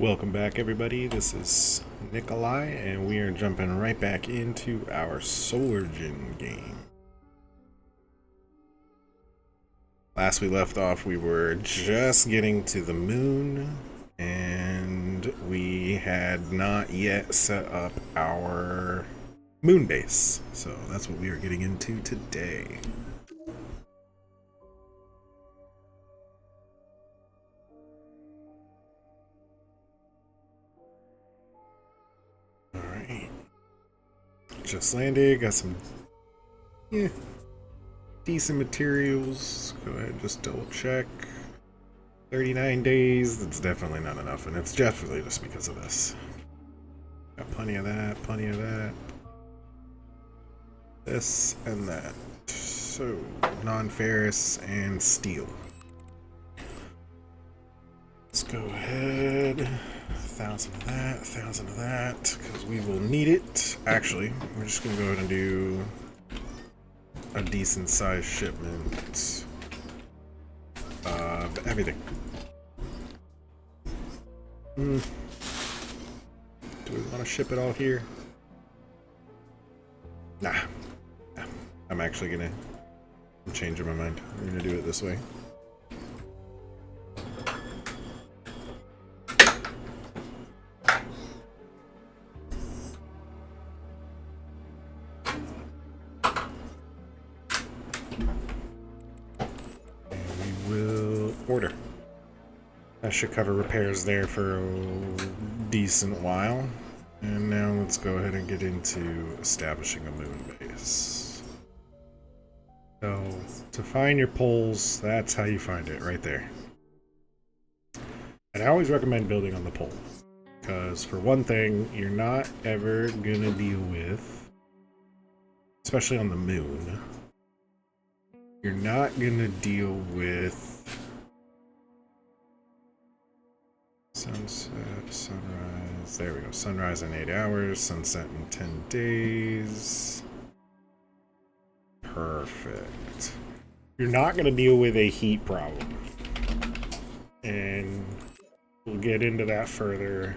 Welcome back, everybody. This is Nikolai, and we are jumping right back into our Solargene game. Last we left off, we were just getting to the moon, and we had not yet set up our moon base. So that's what we are getting into today. Alright. Just landed, got some decent materials. Go ahead and just double check. 39 days, that's definitely not enough, and it's definitely just because of this. Got plenty of that, plenty of that. This and that. So, non-ferrous and steel. Let's go ahead. 1,000 of that, 1,000 of that, because we will need it. Actually, we're just going to go ahead and do a decent sized shipment of everything. Do we want to ship it all here? Nah. I'm actually gonna. I'm changing my mind. We're gonna do it this way. Order. That should cover repairs there for a decent while. And now let's go ahead and get into establishing a moon base. So, to find your poles, that's how you find it, right there. And I always recommend building on the pole. Because, for one thing, you're not ever gonna deal with, especially on the moon, you're not gonna deal with sunset, sunrise, there we go. Sunrise in 8 hours, sunset in 10 days. Perfect. You're not going to deal with a heat problem. And we'll get into that further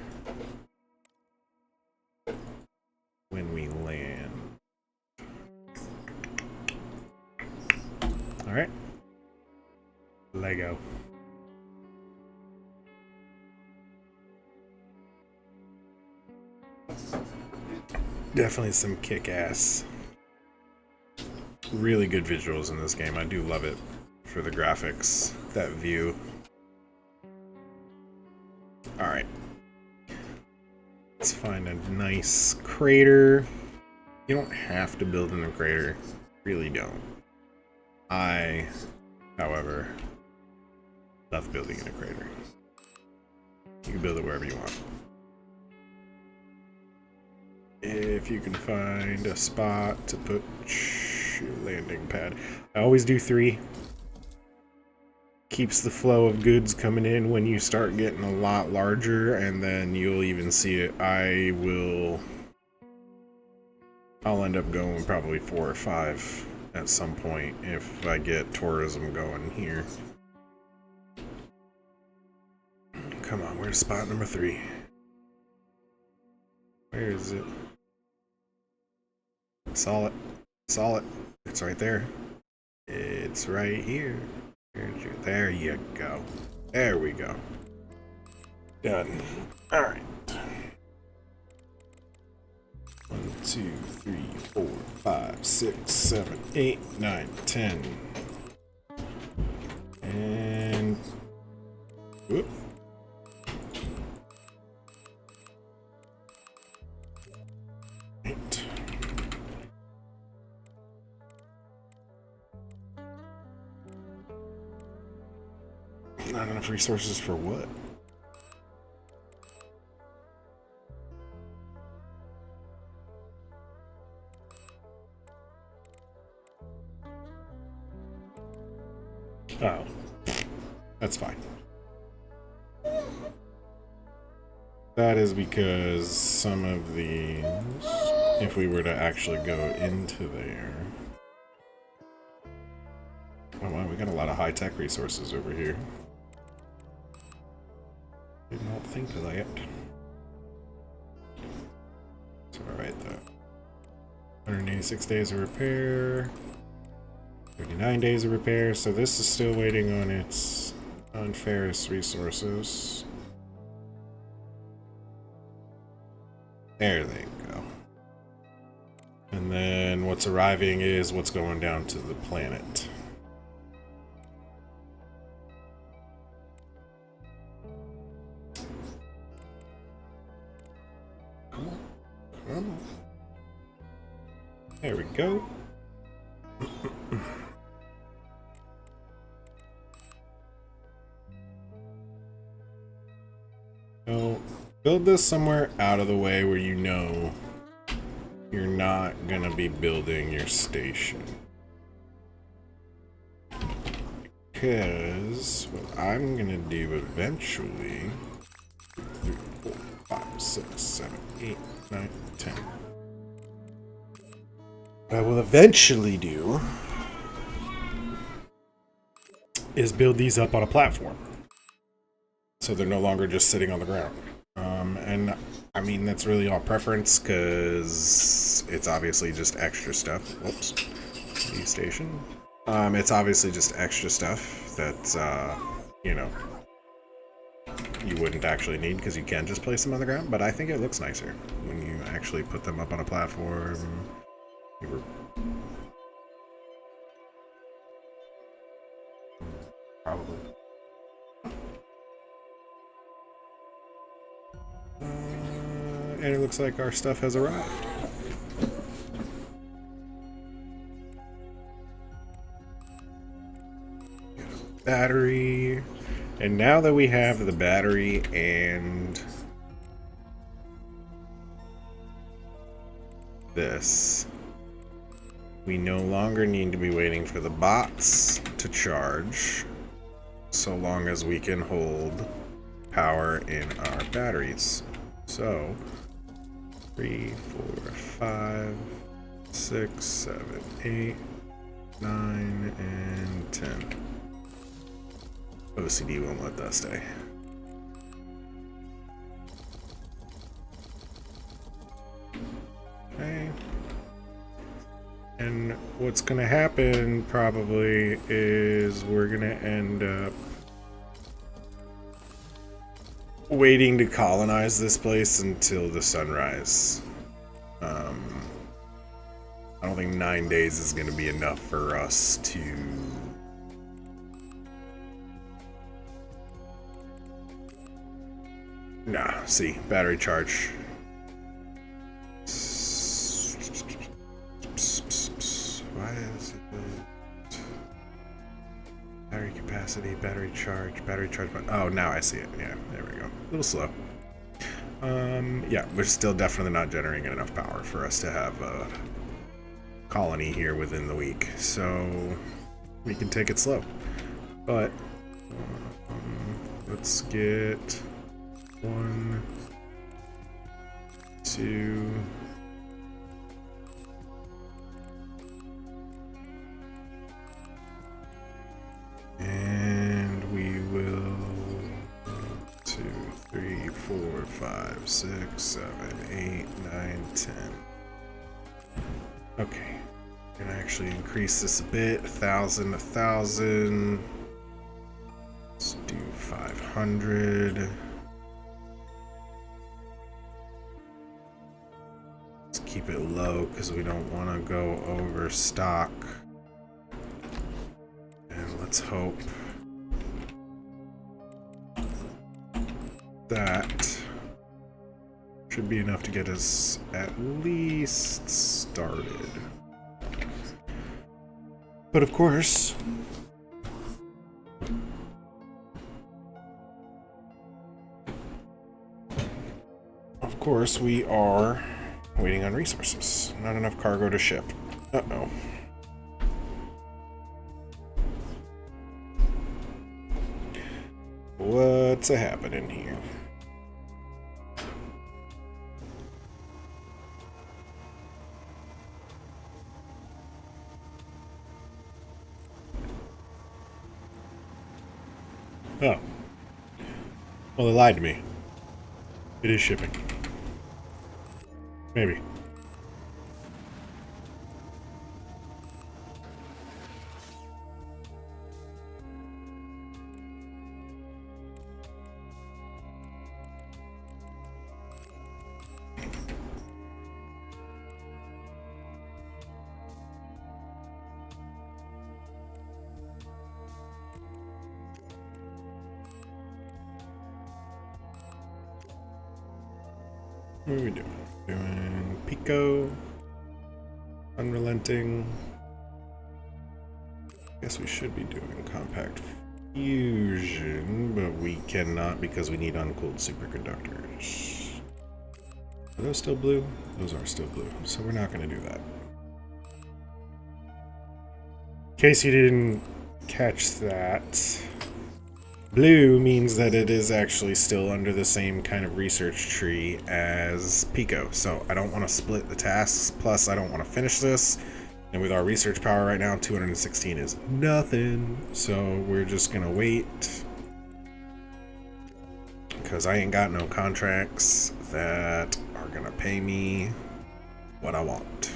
when we land. Alright. Lego. Definitely some kick-ass, really good visuals in this game. I do love it for the graphics, that view. Alright. Let's find a nice crater. You don't have to build in a crater. Really don't. I, however, love building in a crater. You can build it wherever you want. If you can find a spot to put your landing pad. I always do 3. Keeps the flow of goods coming in when you start getting a lot larger, and then you'll even see it. I'll end up going probably 4 or 5 at some point if I get tourism going here. Come on, where's spot number 3? Where is it? Saw it. Saw it. It's right there. It's right here. There you go. There we go. Done. Alright. 1, 2, 3, 4, 5, 6, 7, 8, 9, 10. And whoop. Not enough resources for what? Oh. That's fine. That is because some of these, if we were to actually go into there. Oh wow, we got a lot of high-tech resources over here. Did not nothing to that. It's alright though. 186 days of repair. 39 days of repair, so this is still waiting on its non-ferrous resources. There they go. And then what's arriving is what's going down to the planet. Come on. Come on. There we go. So, build this somewhere out of the way where you know you're not gonna be building your station. Because what I'm gonna do eventually, 3, 4, 5, 6, 7, 8, 9, 10. What I will eventually do is build these up on a platform. So they're no longer just sitting on the ground. And I mean, that's really all preference because it's obviously just extra stuff. Whoops. New station. It's obviously just extra stuff that, you know, you wouldn't actually need because you can just place them on the ground. But I think it looks nicer when you actually put them up on a platform. Probably. And it looks like our stuff has arrived. Battery. And now that we have the battery and this, we no longer need to be waiting for the bots to charge, so long as we can hold power in our batteries. So 3, 4, 5, 6, 7, 8, 9, and 10. OCD won't let that stay. Okay. And what's gonna happen probably is we're gonna end up waiting to colonize this place until the sunrise. I don't think 9 days is going to be enough for us to nah, see, battery charge. Why is it battery capacity, battery charge, oh, now I see it. Yeah, there we go. A little slow. Yeah, we're still definitely not generating enough power for us to have a colony here within the week, so we can take it slow. But let's get 1, 2. And we will 2, 3, 4, 5, 6, 7, 8, 9, 10. Okay, gonna actually increase this a bit. 1,000, 1,000. Let's do 500. Let's keep it low because we don't want to go over stock. And let's hope that should be enough to get us at least started. But of course, we are waiting on resources. Not enough cargo to ship. Uh-oh. What's a-happening here? Oh. Well, they lied to me. It is shipping. Maybe. What are we doing? Doing Pico. Unrelenting. Guess we should be doing compact fusion, but we cannot because we need uncooled superconductors. Are those still blue? Those are still blue, so we're not going to do that. In case you didn't catch that, blue means that it is actually still under the same kind of research tree as Pico, so I don't want to split the tasks, plus I don't want to finish this, and with our research power right now, 216 is nothing, so we're just gonna wait, because I ain't got no contracts that are gonna pay me what I want.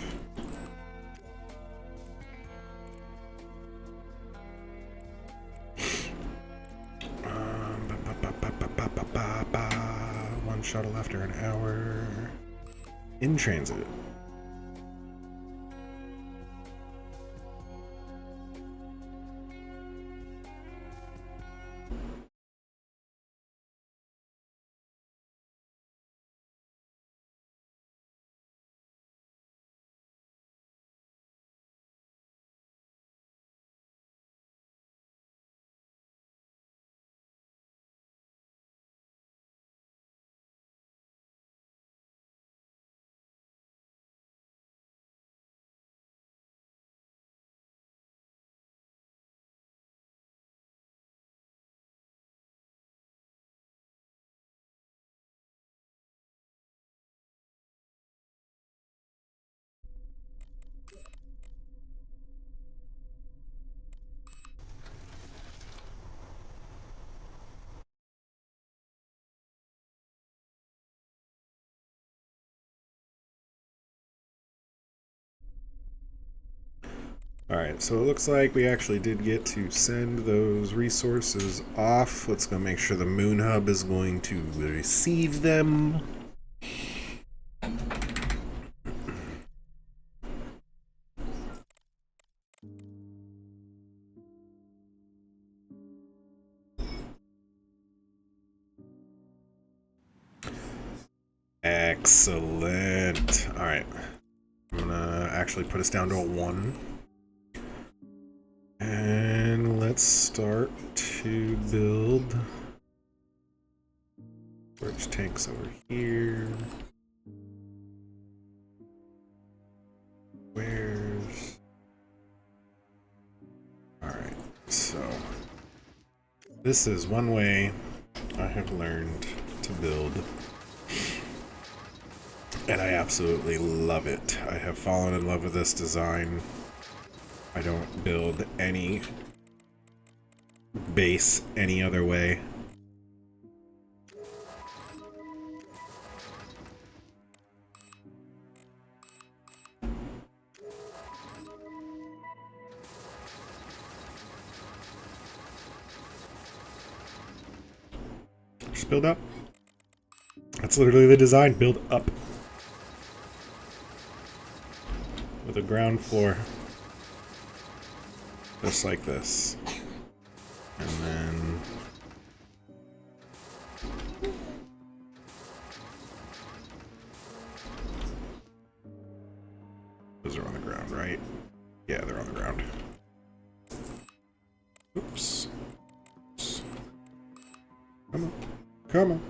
One shuttle after an hour. In transit. Alright, so it looks like we actually did get to send those resources off. Let's go make sure the Moon Hub is going to receive them. Excellent. Alright. I'm gonna actually put us down to a 1. And let's start to build storage tanks over here. Where's... Alright, so this is one way I have learned to build, and I absolutely love it. I have fallen in love with this design. I don't build any base any other way. Just build up. That's literally the design. Build up. With a ground floor. Just like this. And then... those are on the ground, right? Yeah, they're on the ground. Oops. Oops. Come on. Come on.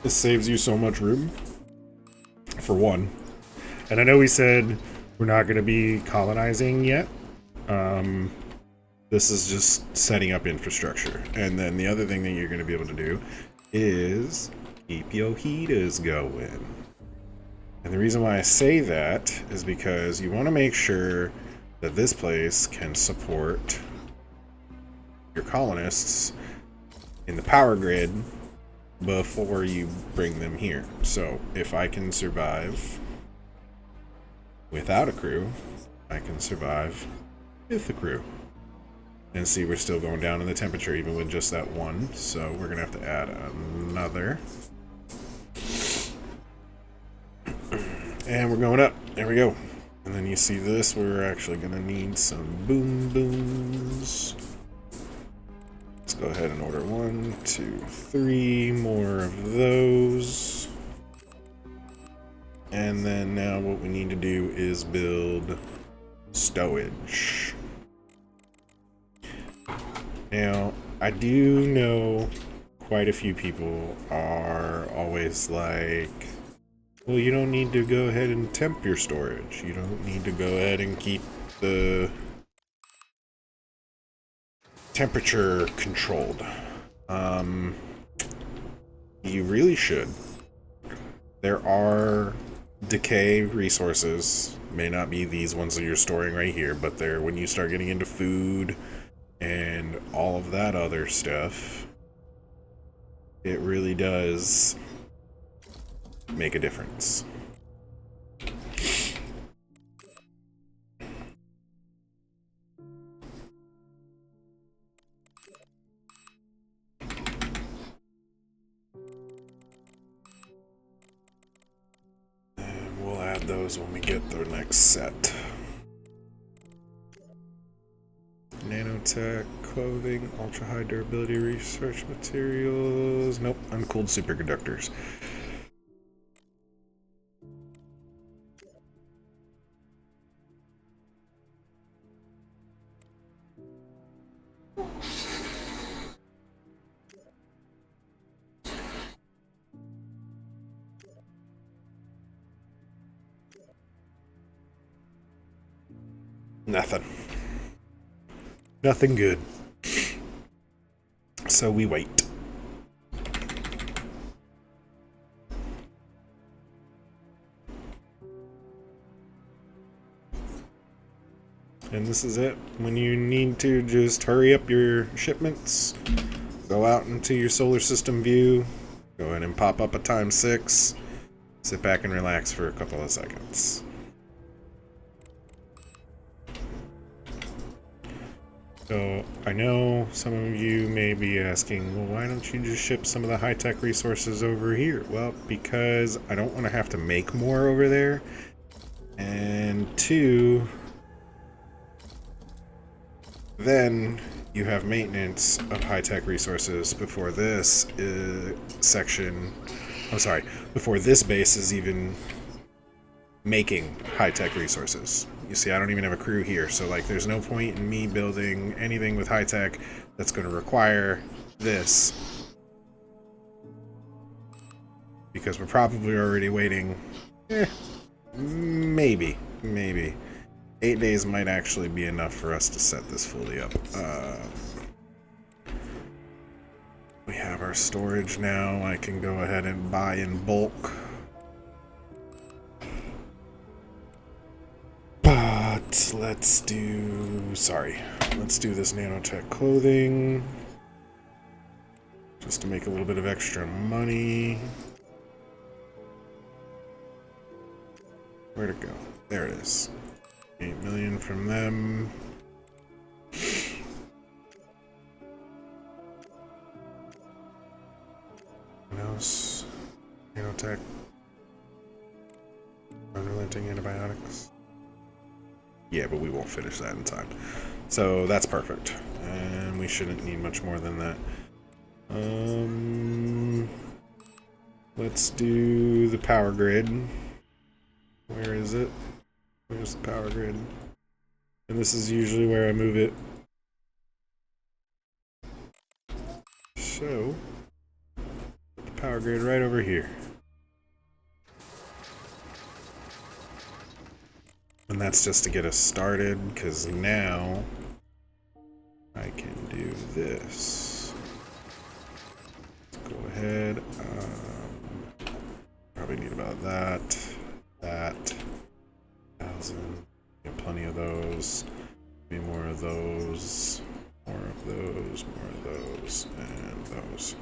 This saves you so much room, for one. And I know we said we're not going to be colonizing yet. This is just setting up infrastructure. And then the other thing that you're going to be able to do is keep your heaters going. And the reason why I say that is because you want to make sure that this place can support your colonists in the power grid before you bring them here. So if I can survive without a crew, I can survive with a crew. And see, we're still going down in the temperature even with just that one, so we're gonna have to add another. And we're going up. There we go. And then you see this, we're actually gonna need some boom booms. Let's go ahead and order 1, 2, 3 more of those. And then now what we need to do is build stowage. Now, I do know quite a few people are always like, well, you don't need to go ahead and temp your storage. You don't need to go ahead and keep the temperature controlled. You really should. There are decay resources. May not be these ones that you're storing right here, but they're when you start getting into food and all of that other stuff, it really does make a difference. And we'll add those when we get the next set. Nanotech, clothing, ultra high durability research materials. Nope, uncooled superconductors. Nothing. Nothing good. So we wait. And this is it. When you need to just hurry up your shipments, go out into your solar system view, go ahead and pop up a ×6, sit back and relax for a couple of seconds. So, I know some of you may be asking, well, why don't you just ship some of the high-tech resources over here? Well, because I don't want to have to make more over there. And 2, then you have maintenance of high-tech resources before this section... I'm sorry, before this base is even making high-tech resources. You see, I don't even have a crew here, so like there's no point in me building anything with high-tech that's going to require this. Because we're probably already waiting, maybe. 8 days might actually be enough for us to set this fully up. We have our storage now. I can go ahead and buy in bulk. But let's do this nanotech clothing. Just to make a little bit of extra money. Where'd it go? There it is. 8 million from them. What else? Nanotech. Unrelenting antibiotics. Yeah, but we won't finish that in time. So that's perfect. And we shouldn't need much more than that. Let's do the power grid. Where is it? Where's the power grid? And this is usually where I move it. So, put the power grid right over here. And that's just to get us started, because now I can do this. Let's go ahead. Probably need about that, 1,000, Get plenty of those. Maybe more of those. More of those. More of those. And those.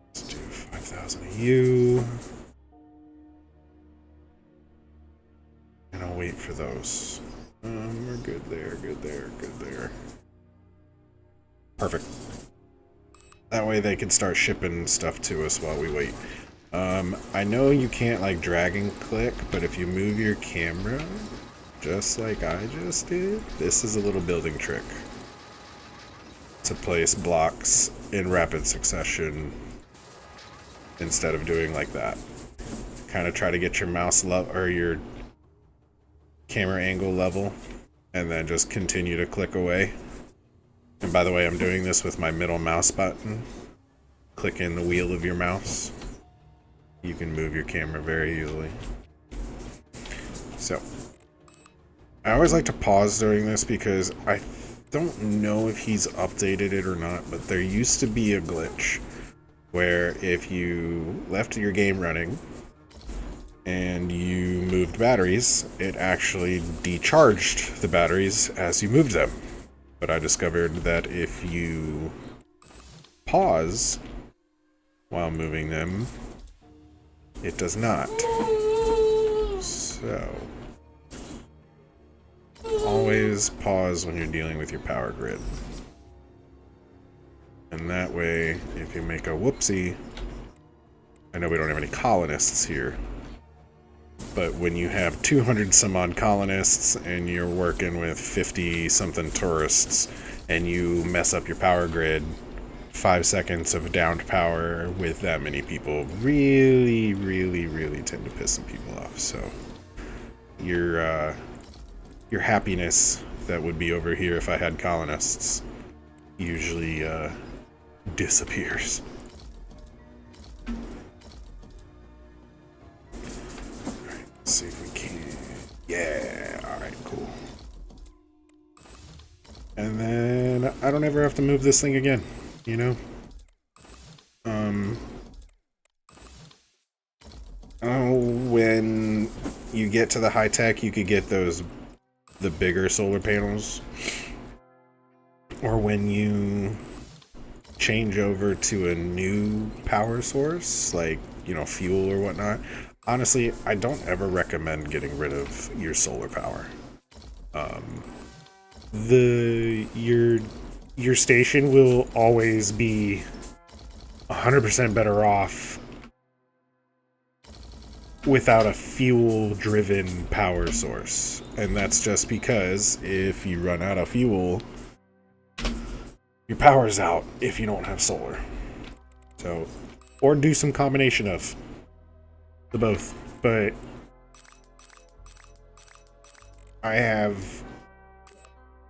Let's do 5,000 of you. And I'll wait for those. We're good there, good there, good there. Perfect. That way they can start shipping stuff to us while we wait. I know you can't like drag and click, but if you move your camera, just like I just did, this is a little building trick to place blocks in rapid succession instead of doing like that. Kind of try to get your mouse level or your camera angle level, and then just continue to click away. And by the way, I'm doing this with my middle mouse button. Click in the wheel of your mouse. You can move your camera very easily. So, I always like to pause during this because I don't know if he's updated it or not, but there used to be a glitch where if you left your game running and you moved batteries, it actually decharged the batteries as you moved them. But I discovered that if you pause while moving them, it does not. So, always pause when you're dealing with your power grid. And that way, if you make a whoopsie, I know we don't have any colonists here, but when you have 200 some odd colonists and you're working with 50 something tourists and you mess up your power grid, 5 seconds of downed power with that many people really tend to piss some people off. So your happiness that would be over here if I had colonists usually disappears. Alright, let's see if we can. Yeah, alright, cool. And then I don't ever have to move this thing again, you know? When you get to the high tech, you could get the bigger solar panels. Or when you change over to a new power source, like, you know, fuel or whatnot. Honestly, I don't ever recommend getting rid of your solar power. Your station will always be 100% better off without a fuel-driven power source. And that's just because if you run out of fuel, your power's out if you don't have solar. So, or do some combination of the both. But I have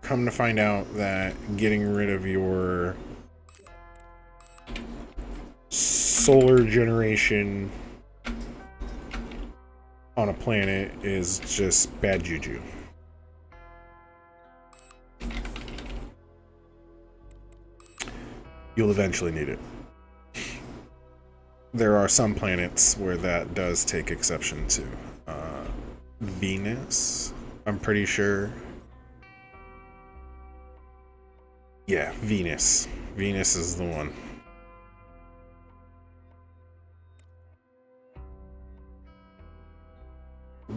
come to find out that getting rid of your solar generation on a planet is just bad juju. You'll eventually need it. There are some planets where that does take exception to. Venus, I'm pretty sure. Yeah, Venus. Venus is the one.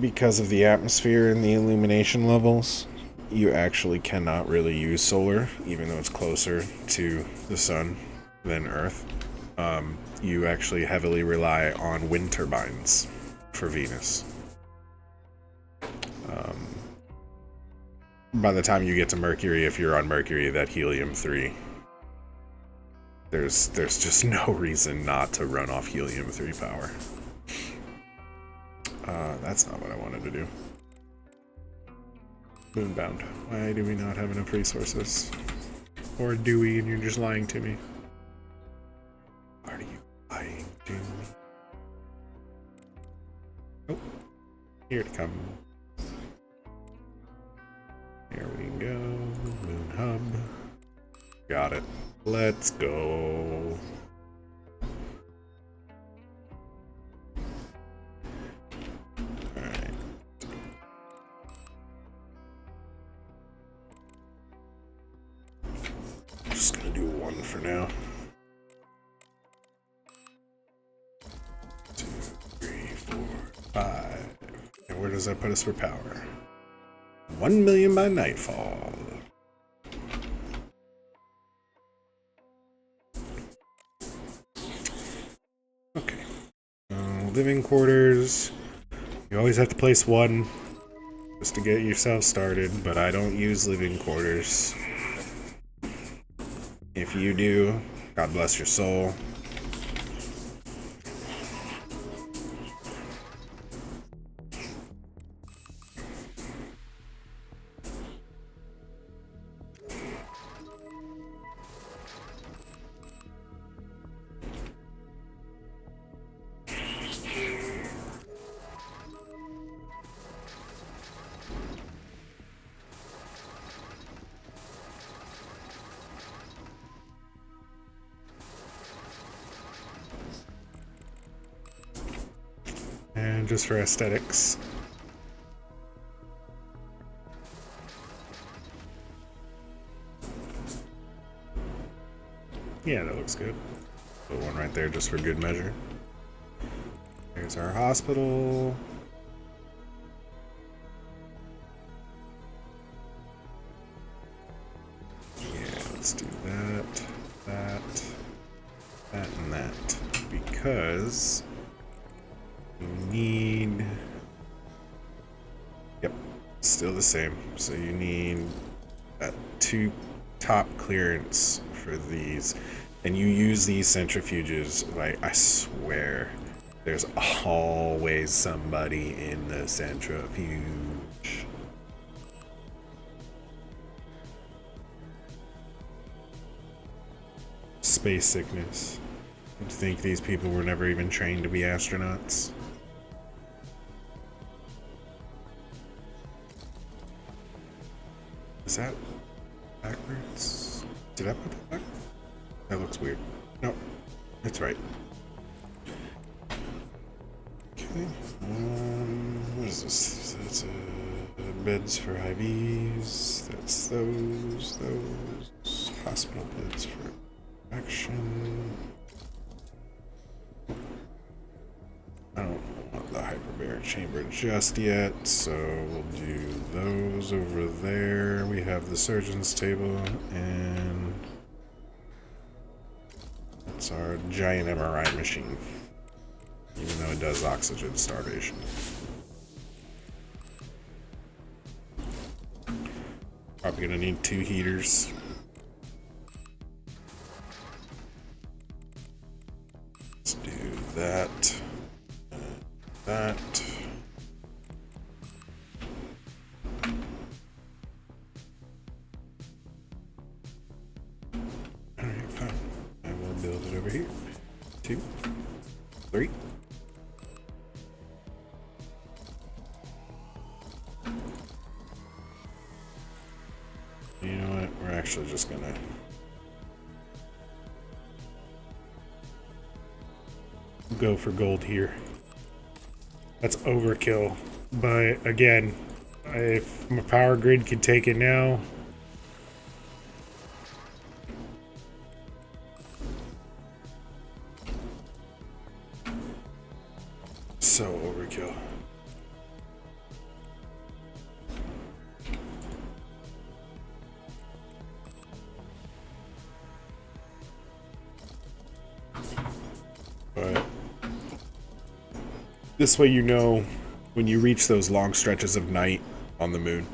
Because of the atmosphere and the illumination levels, you actually cannot really use solar, even though it's closer to the sun than Earth. You actually heavily rely on wind turbines for Venus. By the time you get to Mercury, if you're on Mercury, that helium-3, there's just no reason not to run off helium-3 power. That's not what I wanted to do. Moonbound. Why do we not have enough resources? Or do we, and you're just lying to me? Are you lying to me? Oh, here it comes. There we go. Moon hub. Got it. Let's go. Alright. one for now. 2, 3, 4, 5. And where does that put us for power? 1 million by nightfall. Okay. Living quarters. You always have to place one just to get yourself started, but I don't use living quarters. If you do, God bless your soul. And just for aesthetics. Yeah, that looks good. Put one right there just for good measure. There's our hospital. Yeah, let's do that, that, and that. Because we need... Yep, still the same. So you need 2 top clearance for these. And you use these centrifuges, like, I swear, there's always somebody in the centrifuge. Space sickness. You'd think these people were never even trained to be astronauts. Is that backwards? Did I put that back? That looks weird. No, it's right. Okay. What is this? That's beds for IVs. That's those. Hospital beds for action. I don't want the hyperbaric chamber just yet, so we'll do those over there. We have the surgeon's table, and that's our giant MRI machine, even though it does oxygen starvation. Probably gonna need 2 heaters. Let's do that. That. Alright, fine. I will build it over here. 2, 3. You know what? We're actually just gonna go for gold here. That's overkill, but again, if my power grid could take it now, so overkill. But this way you know when you reach those long stretches of night on the moon.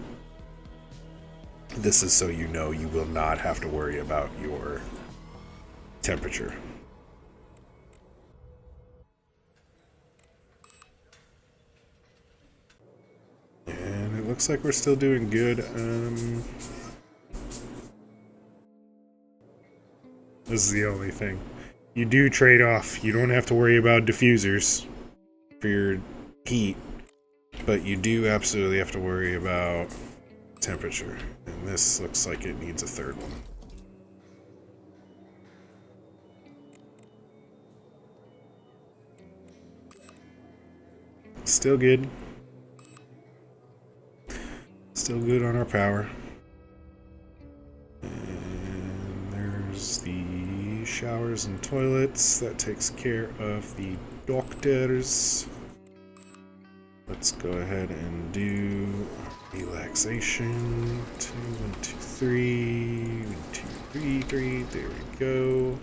This is so you know you will not have to worry about your temperature. And it looks like we're still doing good. This is the only thing. You do trade off. You don't have to worry about diffusers for your heat, but you do absolutely have to worry about temperature. And this looks like it needs a 3rd one. Still good. Still good on our power. And there's the showers and toilets. That takes care of the doctors. Let's go ahead and do relaxation. 2, 1, 2, 3. 1, 2, 3, 3. There we go.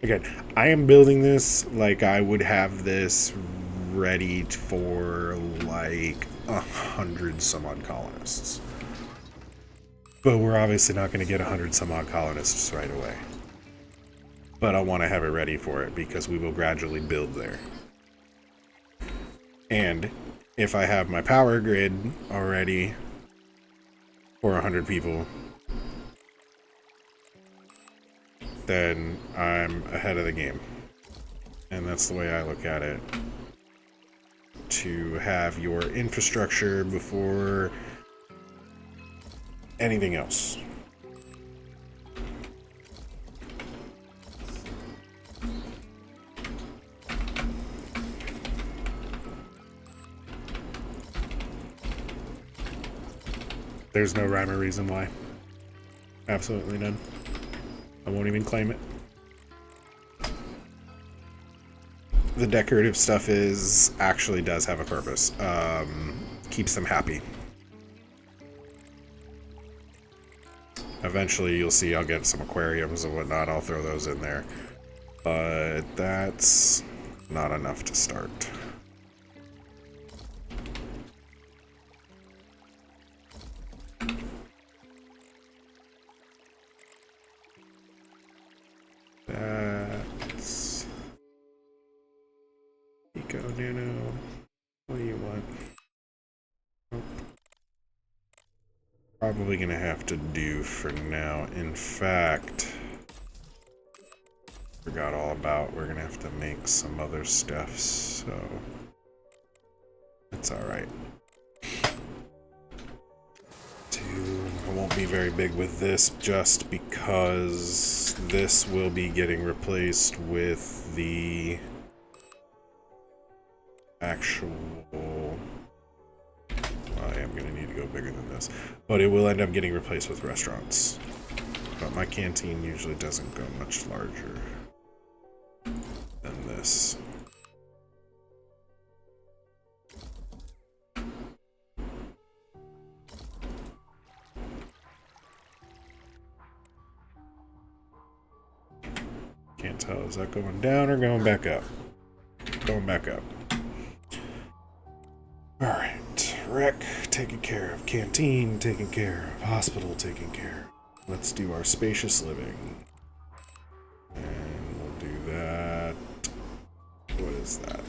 Again, I am building this like I would have this ready for like 100 some odd colonists. But we're obviously not going to get 100 some odd colonists right away. But I want to have it ready for it because we will gradually build there. And if I have my power grid already for 100 people, then I'm ahead of the game. And that's the way I look at it. To have your infrastructure before anything else. There's no rhyme or reason why. Absolutely none. I won't even claim it. The decorative stuff actually does have a purpose. Keeps them happy. Eventually you'll see I'll get some aquariums and whatnot. I'll throw those in there. But that's not enough to start. That's Eco Nano. What do you want? Nope. Probably gonna have to do for now. In fact, forgot all about we're gonna have to make some other stuff, so it's alright. I won't be very big with this just because this will be getting replaced with the actual... I am going to need to go bigger than this, but it will end up getting replaced with restaurants. But my canteen usually doesn't go much larger than this. Can't tell, is that going down or going back up? Going back up. Alright, rec taken care of, canteen taken care of, hospital taken care of. Let's do our spacious living. And we'll do that. What is that?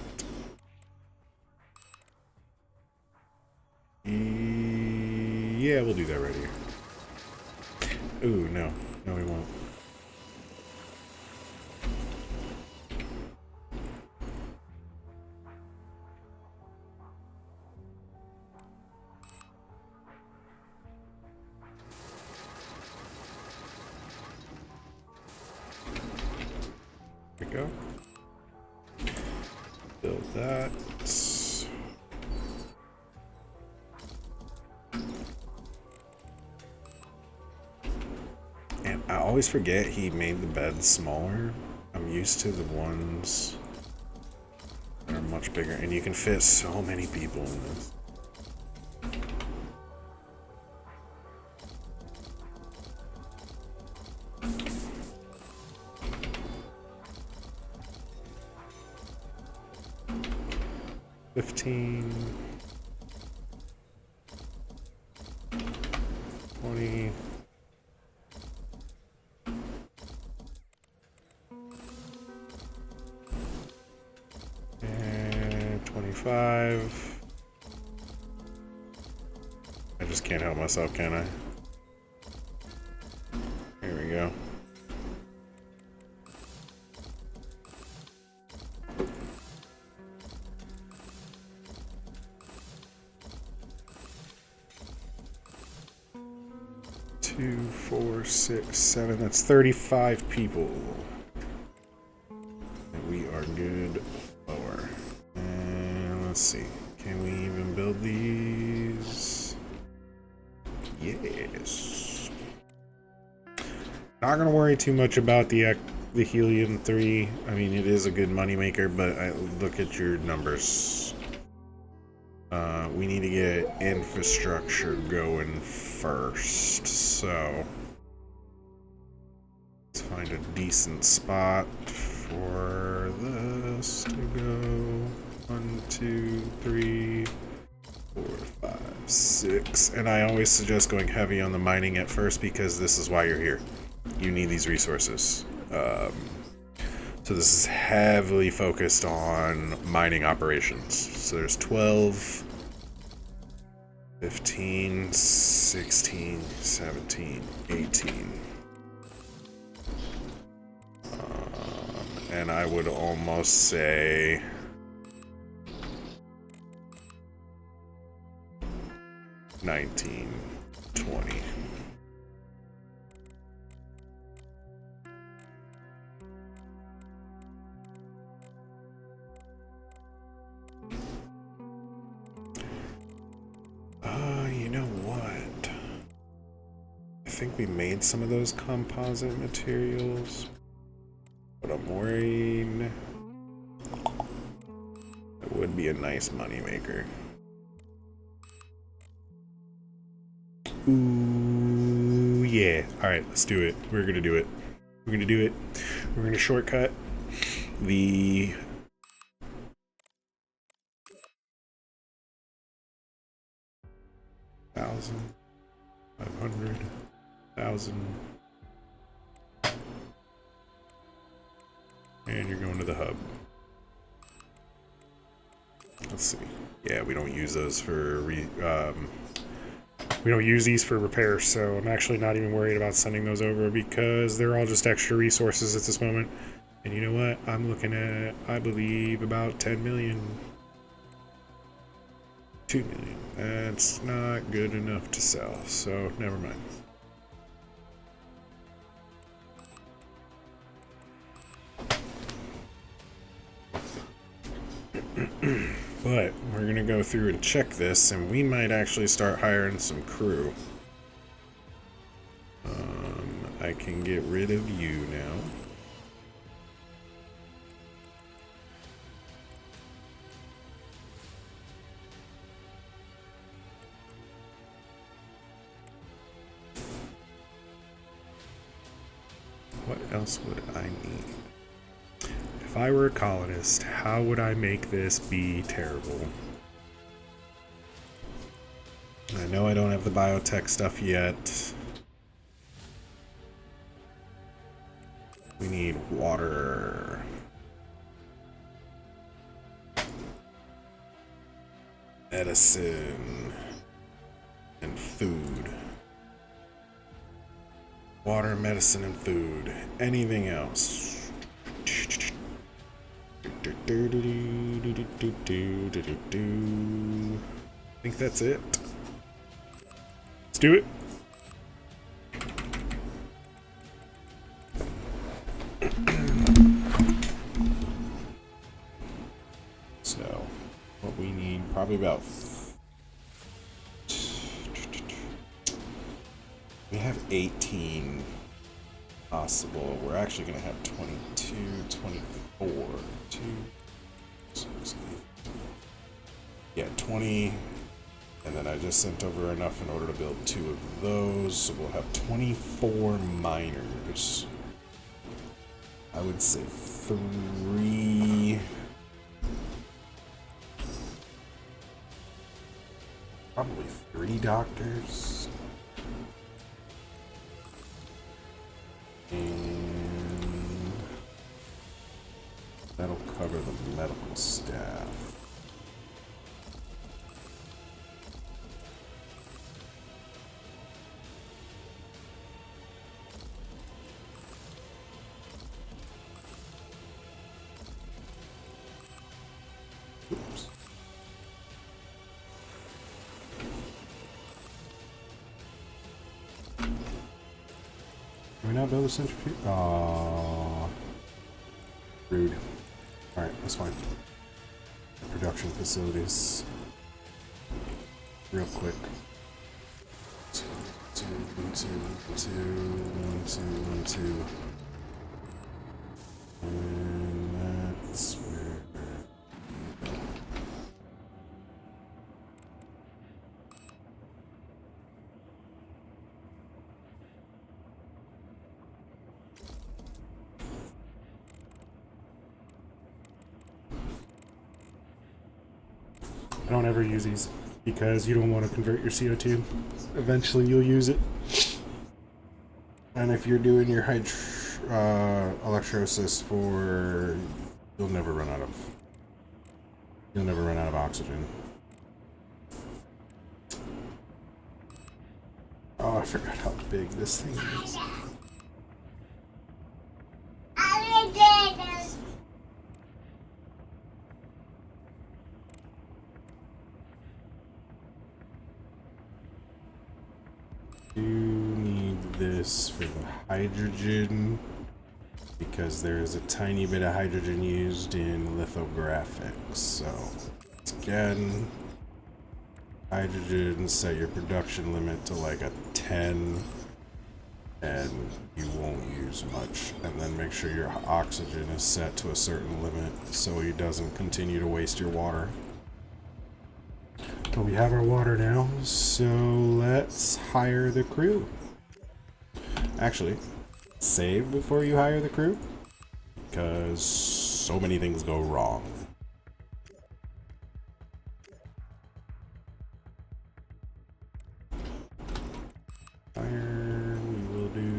Yeah, we'll do that right here. Ooh, no. No, we won't. There we go. Build that. And I always forget he made the beds smaller. I'm used to the ones that are much bigger, and you can fit so many people in this. $15, $20, and $25. I just can't help myself, can I? Here we go. Two, 4, 6, 7. That's 35 people. And we are good for. And let's see. Can we even build these? Yes. Not gonna worry too much about the the helium-3. I mean, it is a good moneymaker, but look at your numbers. We need to get infrastructure going first, so let's find a decent spot for this to go. 1, 2, 3, 4, 5, 6. And I always suggest going heavy on the mining at first because this is why you're here. You need these resources. So this is heavily focused on mining operations. So there's 12, 15, 16, 17, 18. And I would almost say 19, 20. You know what? I think we made some of those composite materials, but I'm worried it would be a nice moneymaker. Ooh, yeah. Alright, let's do it. We're gonna do it. We're gonna do it. We're gonna shortcut the thousand, 500, 1,000, and you're going to the hub. Let's see. Yeah, we don't use those for we don't use these for repairs, so I'm actually not even worried about sending those over because they're all just extra resources at this moment. And you know what? I'm looking at, I believe, about 10 million. 2 million. That's not good enough to sell, so never mind. But we're gonna go through and check this, and we might actually start hiring some crew. I can get rid of you now. What else would I need? If I were a colonist, how would I make this be terrible? I know I don't have the biotech stuff yet. We need water. Medicine. And food. Water, medicine, and food. Anything else? I think that's it. Let's do it. So, what we need, probably about... We have 18 possible. We're actually going to have 22, 24, 2, 6, 8. Yeah, 20. And then I just sent over enough in order to build 2 of those. So we'll have 24 miners. I would say 3. Probably 3 doctors. And that'll cover the medical staff. Oops. Can we not build a centrifuge? Aww. Rude. Alright, that's fine. Production facilities. Real quick. 2, 2, 2, 2, 1, 2, 1, 2. And that's where... Don't ever use these because you don't want to convert your CO2. Eventually you'll use it. And if you're doing your electrolysis for... You'll never run out of oxygen. Oh, I forgot how big this thing is. You need this for the hydrogen because there is a tiny bit of hydrogen used in lithographics. So again, hydrogen, set your production limit to like a 10 and you won't use much. And then make sure your oxygen is set to a certain limit so it doesn't continue to waste your water. But we have our water now, so let's hire the crew. Actually, save before you hire the crew because so many things go wrong. Fire, we will do.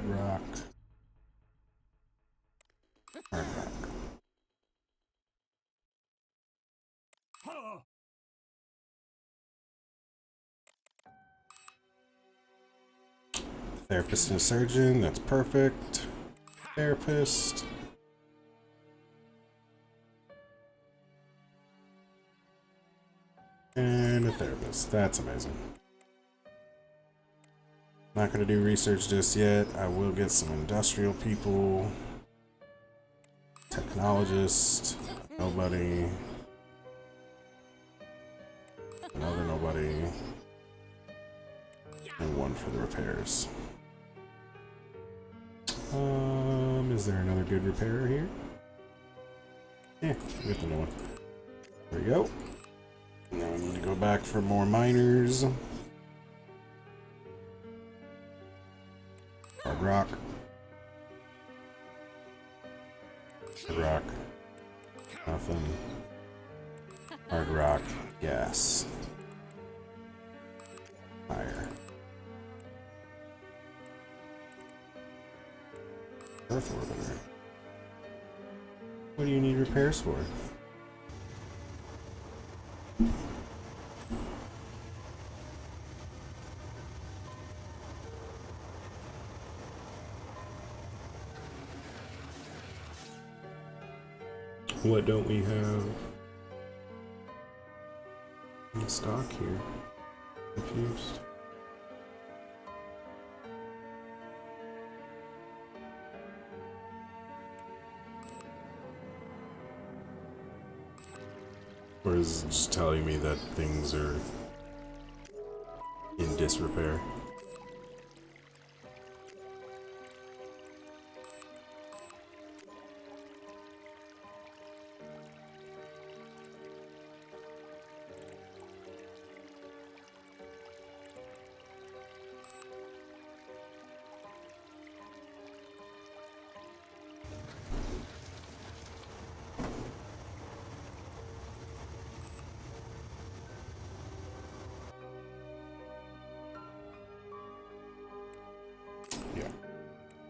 Rock. Hard rock. Therapist and a surgeon, that's perfect. Therapist. And a therapist, that's amazing. Not gonna do research just yet. I will get some industrial people. Technologist, nobody. Another nobody. And one for the repairs. Is there another good repairer here? Yeah, we got the new one. There we go. Now we need to go back for more miners. Hard rock. Hard rock. Nothing. Hard rock. Gas. Fire. Earth orbiter. What do you need repairs for? What don't we have in stock here? Confused. Or is it just telling me that things are in disrepair?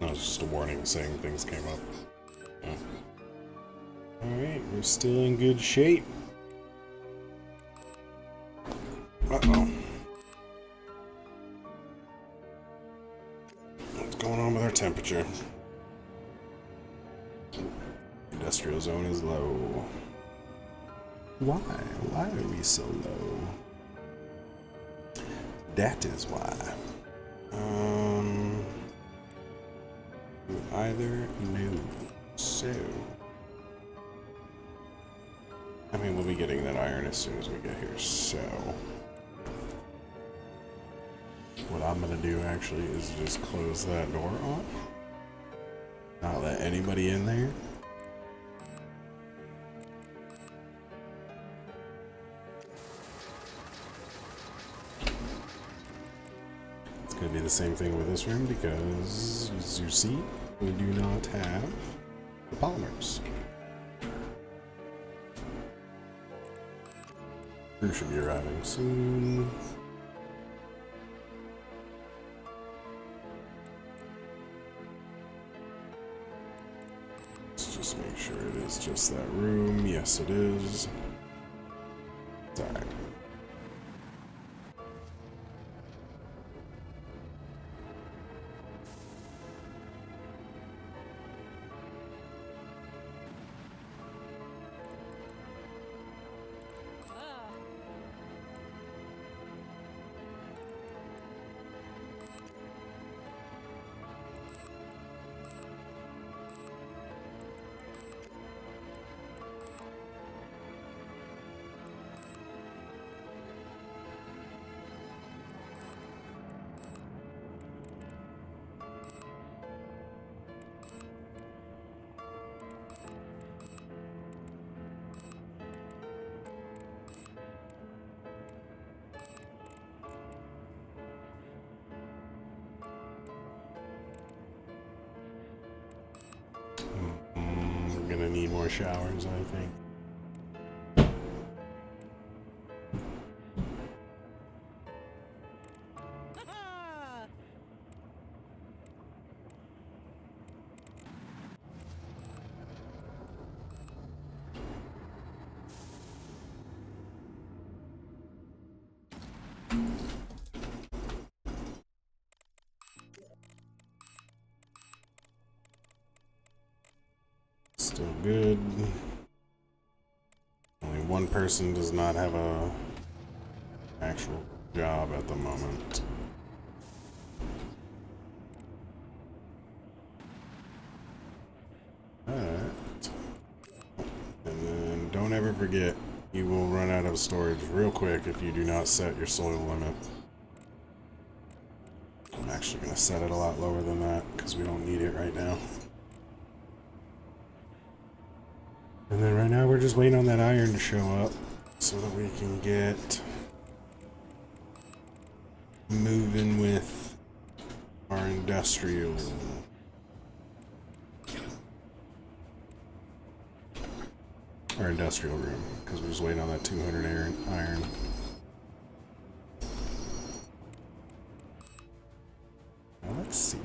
No, it's just a warning saying things came up. Yeah. Alright, we're still in good shape. Uh-oh. What's going on with our temperature? Industrial zone is low. Why? Why are we so low? That is why. Either no. So, I mean, we'll be getting that iron as soon as we get here. So, what I'm gonna do actually is just close that door off. Not let anybody in there. It's gonna be the same thing with this room because, as you see, we do not have the polymers. Crew should be arriving soon. Let's just make sure it is just that room. Yes, it is. It's alright. We're gonna need more showers, I think. Still good. Only one person does not have a actual job at the moment. Alright. And then don't ever forget, you will run out of storage real quick if you do not set your soil limit. I'm actually going to set it a lot lower than that because we don't need it right now. And then right now we're just waiting on that iron to show up so that we can get moving with our industrial. Our industrial room, because we're just waiting on that 200 iron. Now let's see.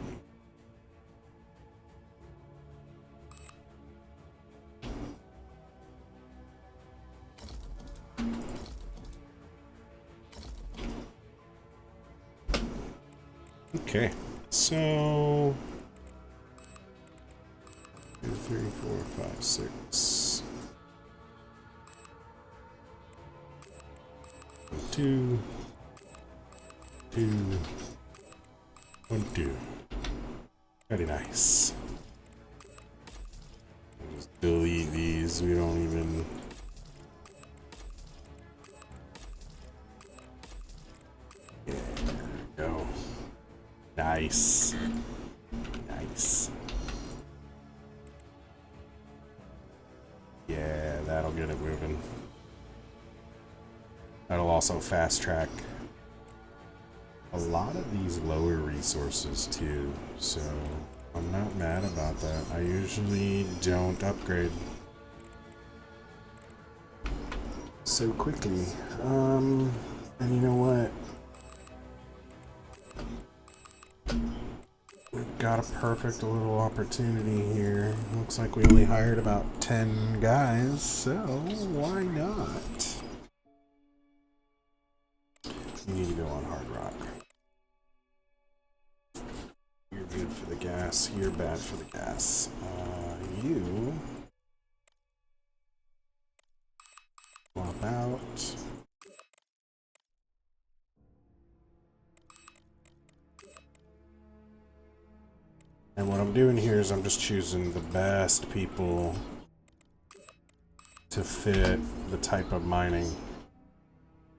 Okay, so 2, 3, 4, 5, 6. 2, 2, 1, 2. Very nice. I'll just delete these. We don't even. Yeah, there we go. Nice. Nice. Yeah, that'll get it moving. That'll also fast track a lot of these lower resources too, so I'm not mad about that. I usually don't upgrade so quickly. And you know what? We've got a perfect little opportunity here. Looks like we only hired about 10 guys, so why not? You need to go on hard rock. You're good for the gas. You're bad for the gas. You swap out. And what I'm doing here is I'm just choosing the best people to fit the type of mining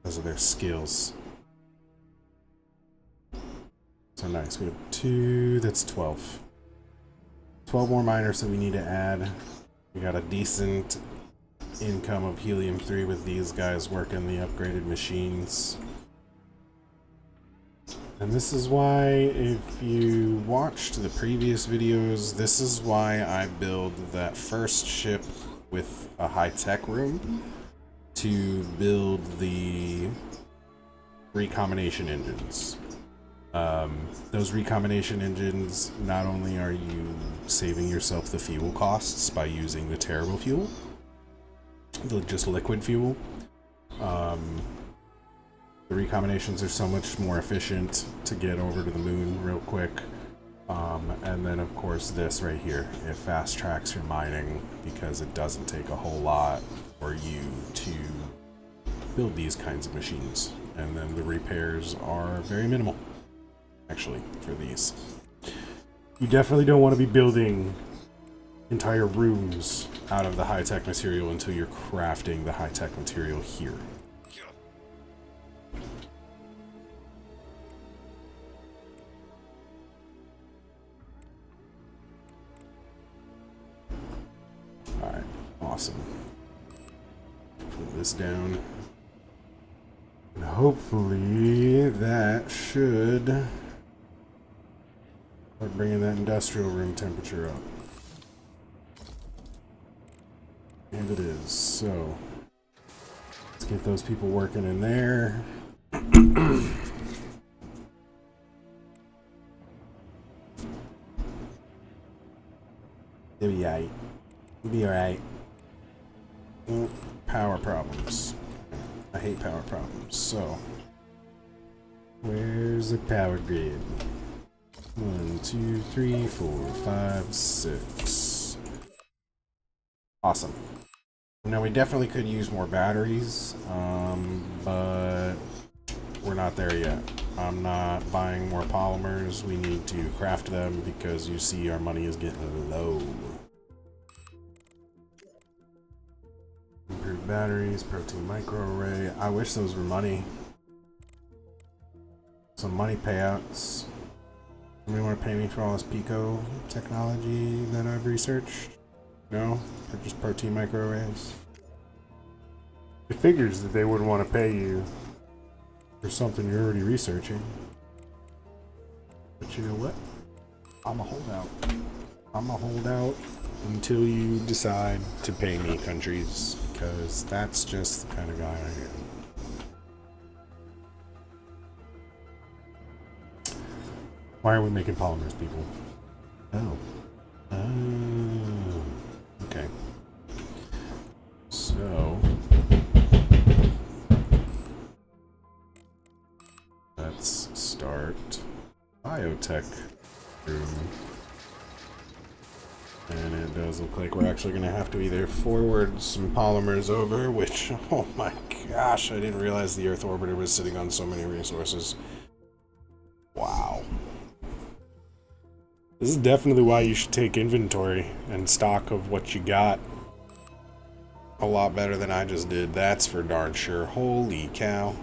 because of their skills. So nice. We have 2, that's 12. 12 more miners that we need to add. We got a decent income of helium-3 with these guys working the upgraded machines. And this is why, if you watched the previous videos, this is why I build that first ship with a high-tech room to build the recombination engines. Those recombination engines, not only are you saving yourself the fuel costs by using the terrible fuel, just liquid fuel, the recombinations are so much more efficient to get over to the moon real quick. And then of course this right here, it fast tracks your mining because it doesn't take a whole lot for you to build these kinds of machines. And then the repairs are very minimal, actually, for these. You definitely don't want to be building entire rooms out of the high-tech material until you're crafting the high-tech material here. Alright, awesome. Put this down. And hopefully that should start bringing that industrial room temperature up. And it is. So let's get those people working in there. It'll be alright. It'll be alright. Power problems. I hate power problems. So where's the power grid? 1, 2, 3, 4, 5, 6. Awesome. Now we definitely could use more batteries, but we're not there yet. I'm not buying more polymers. We need to craft them because you see our money is getting low. Improved batteries, protein microarray. I wish those were money. Some money payouts. Somebody want to pay me for all this Pico technology that I've researched? No? Or just protein microarrays? It figures that they wouldn't want to pay you for something you're already researching. But you know what? I'm a holdout. I'm a holdout until you decide to pay me, countries, because that's just the kind of guy I am. Why are we making polymers, people? Oh. Oh. Okay. So let's start biotech room. And it does look like we're actually going to have to either forward some polymers over, which, oh my gosh, I didn't realize the Earth orbiter was sitting on so many resources. Wow. This is definitely why you should take inventory and stock of what you got. A lot better than I just did, that's for darn sure. Holy cow.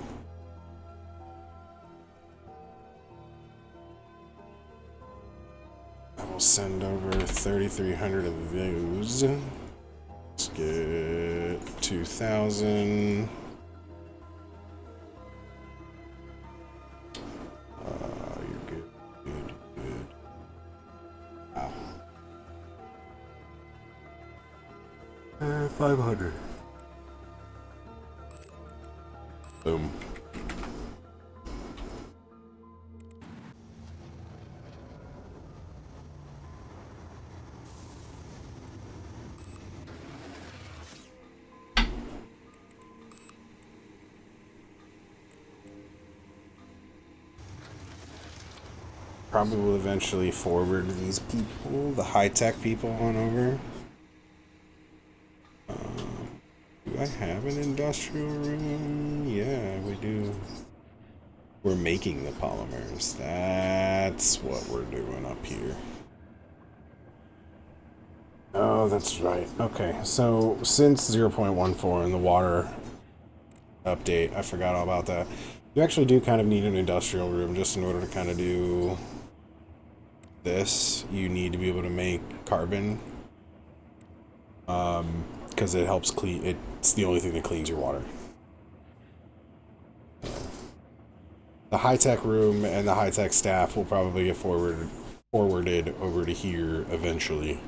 I will send over 3,300 of those. Let's get 2,000. You're good, good, good. Wow. 500. Boom. Probably will eventually forward these people, the high-tech people, on over. Do I have an industrial room? Yeah, we do. We're making the polymers. That's what we're doing up here. Oh, that's right. Okay, so since 0.14 in the water update, I forgot all about that. You actually do kind of need an industrial room just in order to kind of do this. You need to be able to make carbon, because it helps clean. It's the only thing that cleans your water. The high-tech room and the high-tech staff will probably get forwarded over to here eventually.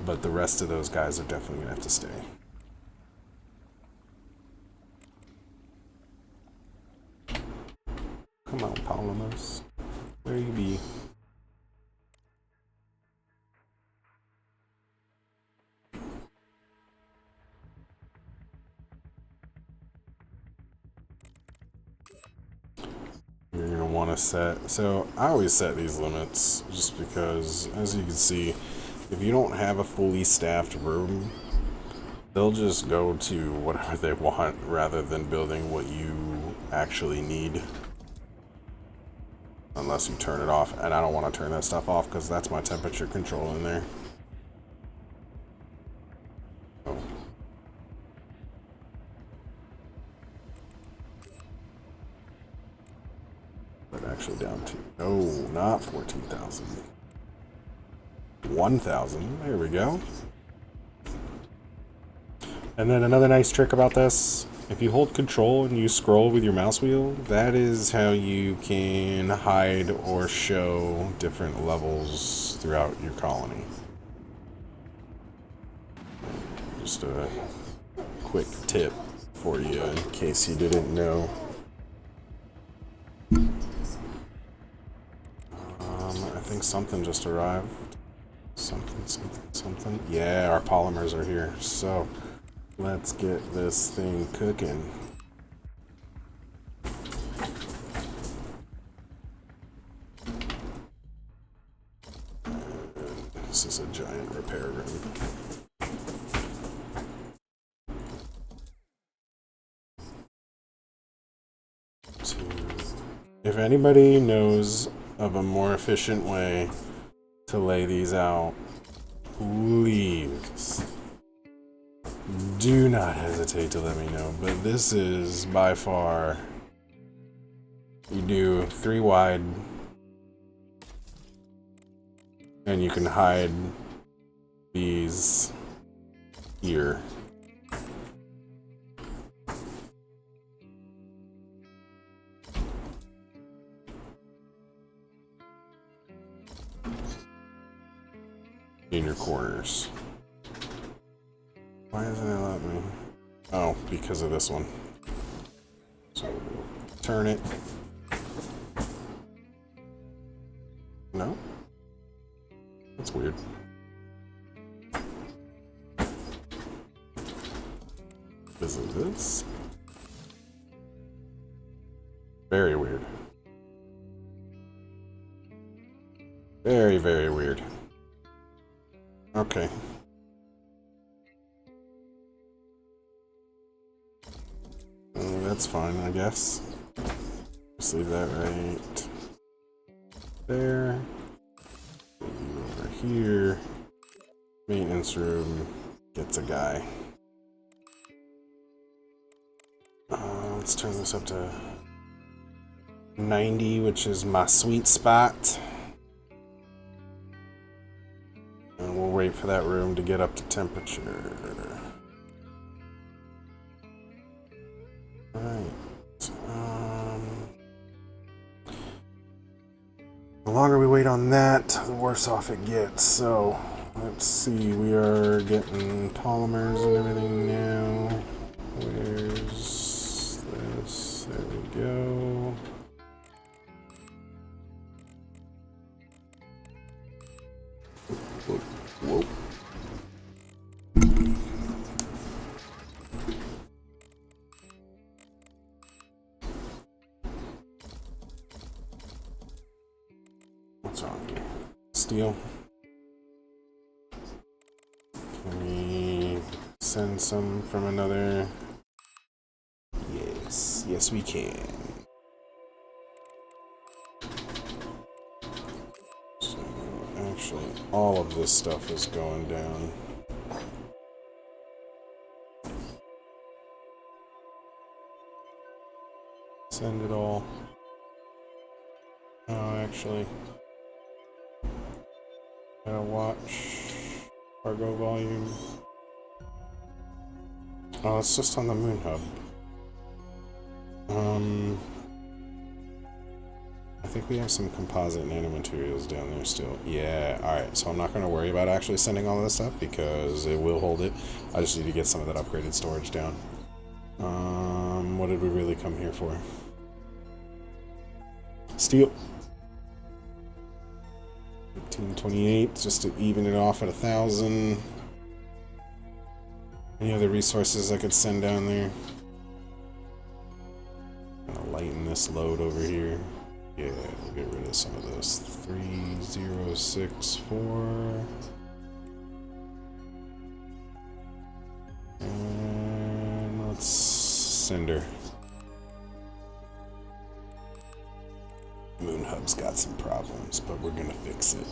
But the rest of those guys are definitely gonna have to stay. Come on, polymers. Where you be? You're gonna want to set. So I always set these limits just because, as you can see, if you don't have a fully staffed room, they'll just go to whatever they want rather than building what you actually need. Unless you turn it off, and I don't want to turn that stuff off because that's my temperature control in there. Oh. But actually down to, no, not 14,000. 1,000, there we go. And then another nice trick about this, if you hold control and you scroll with your mouse wheel, that is how you can hide or show different levels throughout your colony. Just a quick tip for you in case you didn't know. I think something just arrived. Something. Yeah, our polymers are here. So let's get this thing cooking. This is a giant repair room. If anybody knows of a more efficient way to lay these out, please do not hesitate to let me know. But this is by far, you do 3 wide and you can hide these here. In your corners. Why doesn't it let me? Oh, because of this one. So turn it. No? That's weird. Is it this? Very weird. Very, very weird. Okay. That's fine, I guess. Just leave that right there. Over here. Maintenance room gets a guy. Let's turn this up to 90, which is my sweet spot. And we'll wait for that room to get up to temperature. Alright. The longer we wait on that, the worse off it gets. So, let's see. We are getting polymers and everything now. Where's this? There we go. Whoa. What's wrong here? Steel. Can we send some from another? Yes. Yes, we can. So, Actually, all of this stuff is going down. Send it all. Oh, actually, gotta watch cargo volume. Oh, it's just on the moon hub. I think we have some composite nanomaterials down there still. Yeah, alright, so I'm not going to worry about actually sending all this stuff because it will hold it. I just need to get some of that upgraded storage down. What did we really come here for? Steel. 1828, just to even it off at 1,000. Any other resources I could send down there? Gonna lighten this load over here. Yeah, we'll get rid of some of this. 3064. And let's send her. Moon Hub's got some problems, but we're gonna fix it.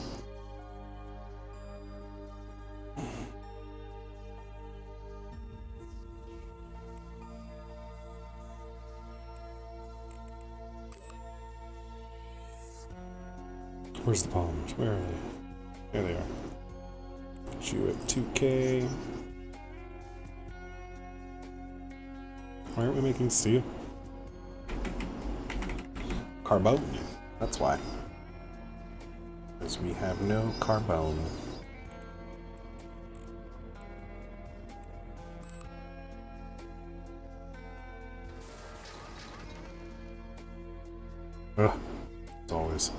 Where's the polymers? Where are they? There they are. Put you at 2K. Why aren't we making steel? Carbone. That's why. Because we have no carbone. Ugh. As always.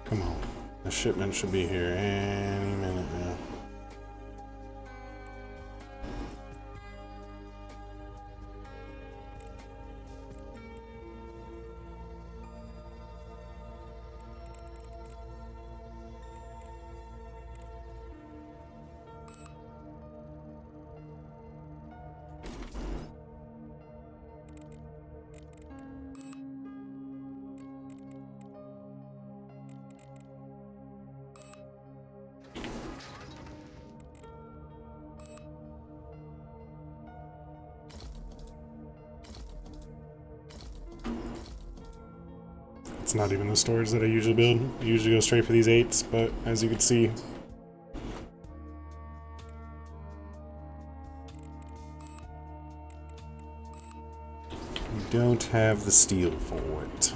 Come on. The shipment should be here any minute now. It's not even the storage that I usually build. I usually go straight for these 8s, but as you can see, we don't have the steel for it.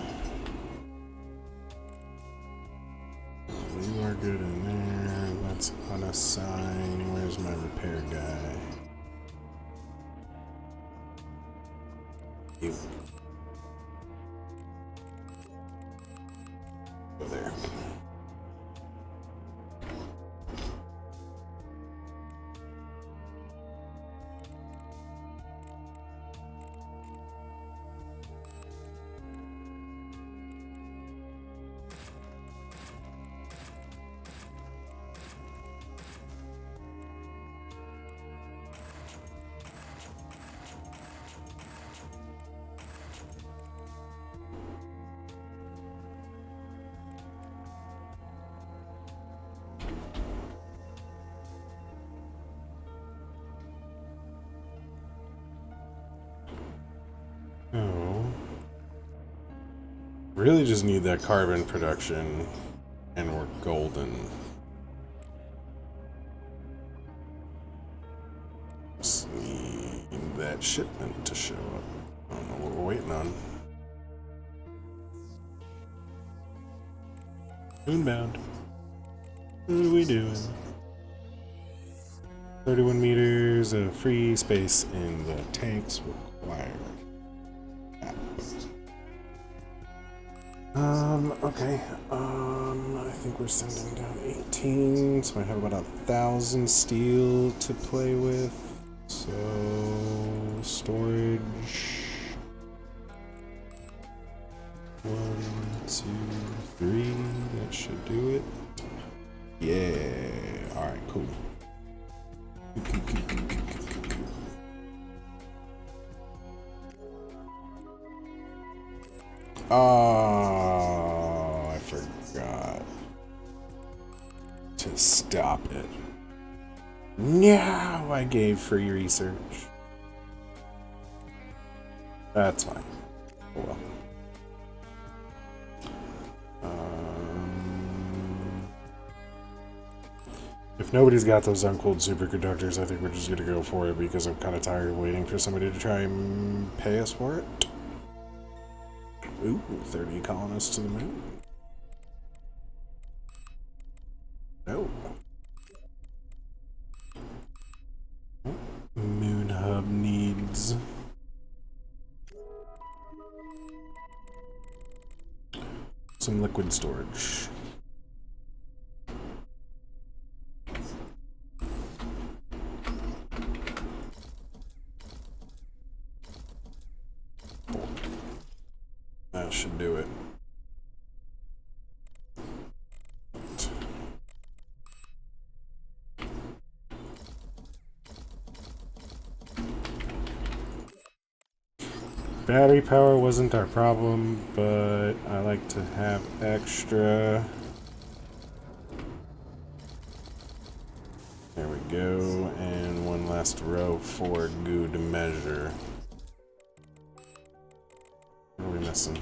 You are good in there. Let's unassign. Where's my repair guy? You. Go there. Oh. Really just need that carbon production, and we're golden. Just need that shipment to show up. I don't know what we're waiting on. Moonbound. What are we doing? 31 meters of free space in the tanks required. Okay. I think we're sending down 18, so I have about 1,000 steel to play with. So, storage. 1, 2, 3. That should do it. Yeah. All right. Cool. Oh, I forgot to stop it. Now I gave free research. That's fine. Oh well. If nobody's got those uncooled superconductors, I think we're just gonna go for it because I'm kind of tired of waiting for somebody to try and pay us for it. Ooh, 30 colonists to the moon. No. Moon hub needs some liquid storage. That should do it. Battery power wasn't our problem, but I like to have extra. There we go, and one last row for good measure. What are we missing?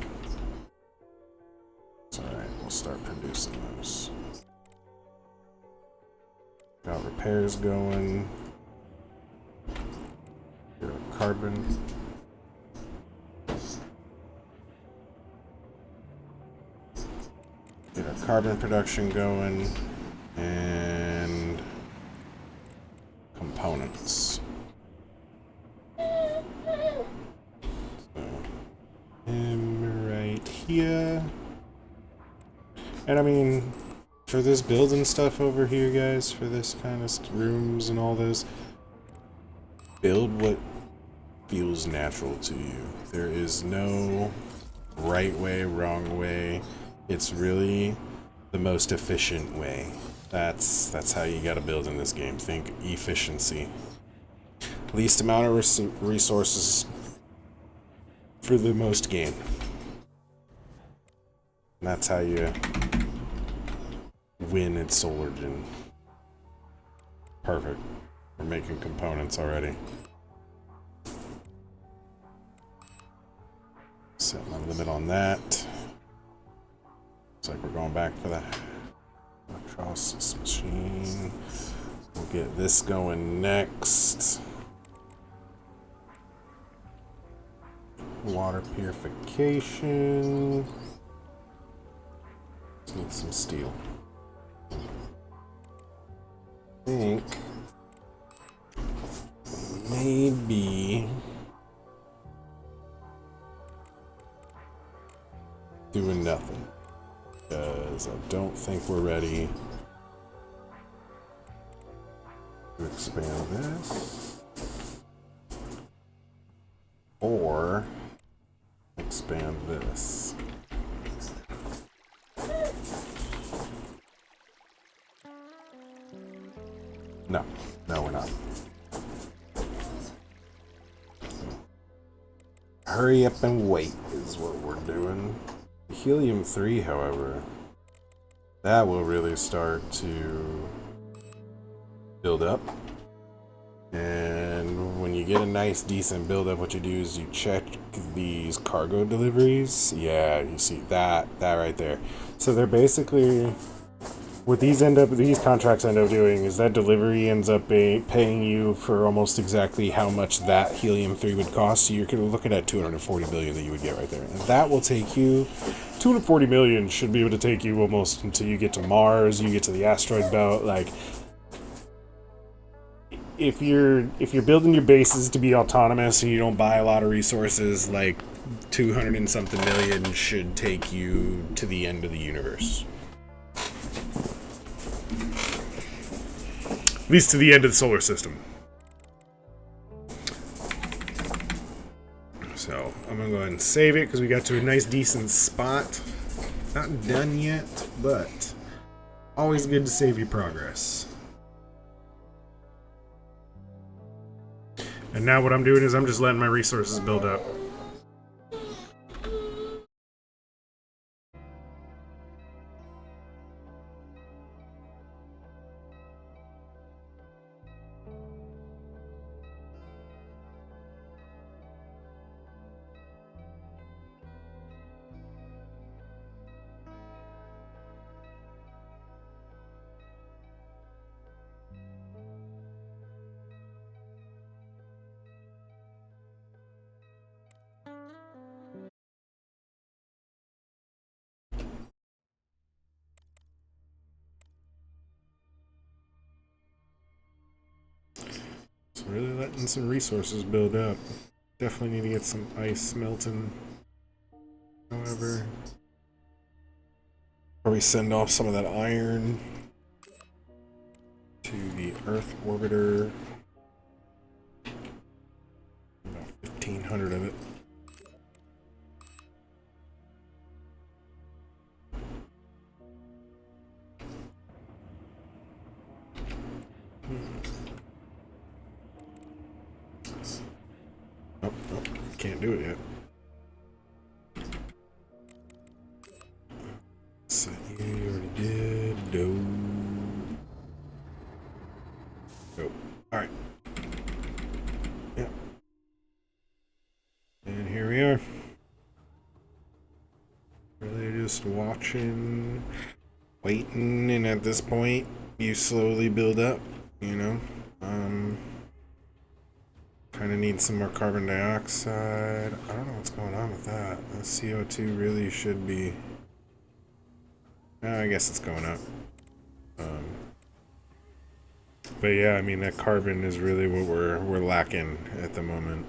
It's alright, we'll start producing those. Got repairs going. Get our carbon. Get our carbon production going. And components. So, him right here. And I mean, for this building stuff over here, guys, for this kind of rooms and all this, build what feels natural to you. There is no right way, wrong way. It's really the most efficient way. That's how you gotta build in this game. Think efficiency. Least amount of resources for the most gain. And that's how you win at Solargene. Perfect. We're making components already. Set my limit on that. Looks like we're going back for the electrolysis machine. We'll get this going next. Water purification. Let's need some steel. I think maybe doing nothing, because I don't think we're ready to expand this or expand this. No, we're not. Hurry up and wait is what we're doing. Helium-3, however, that will really start to build up. And when you get a nice, decent build-up, what you do is you check these cargo deliveries. Yeah, you see that right there. So they're basically, what these contracts end up doing is that delivery ends up paying you for almost exactly how much that helium-3 would cost. So you're looking at 240 million that you would get right there. And that will take you, 240 million should be able to take you almost until you get to Mars, you get to the asteroid belt. Like, if you're building your bases to be autonomous and you don't buy a lot of resources, like 200 and something million should take you to the end of the universe. At least to the end of the solar system. So I'm gonna go ahead and save it because we got to a nice decent spot. Not done yet, but always good to save your progress. And now what I'm doing is I'm just letting my resources build up. So really letting some resources build up. Definitely need to get some ice melting. However, probably send off some of that iron to the Earth orbiter. About 1,500 of it. Oh, can't do it yet. So you already did. Go. Alright. Yep. And here we are. Really just watching, waiting, and at this point, you slowly build up, you know? Kind of need some more carbon dioxide. I don't know what's going on with that. The CO2 really should be... I guess it's going up. But yeah, I mean, that carbon is really what we're lacking at the moment.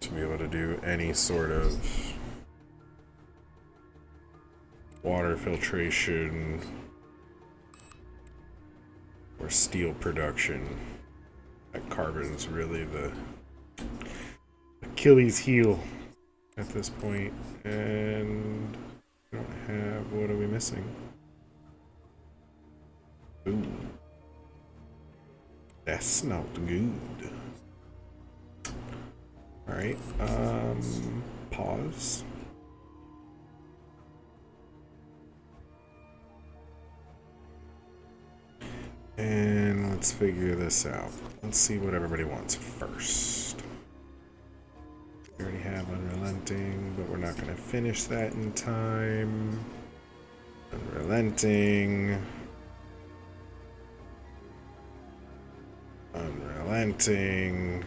To be able to do any sort of water filtration or steel production. That carbon's really the Achilles heel at this point. And we don't have, what are we missing? Ooh. That's not good. Alright, pause. And let's figure this out. Let's see what everybody wants first. We already have unrelenting, but we're not going to finish that in time. Unrelenting. Unrelenting.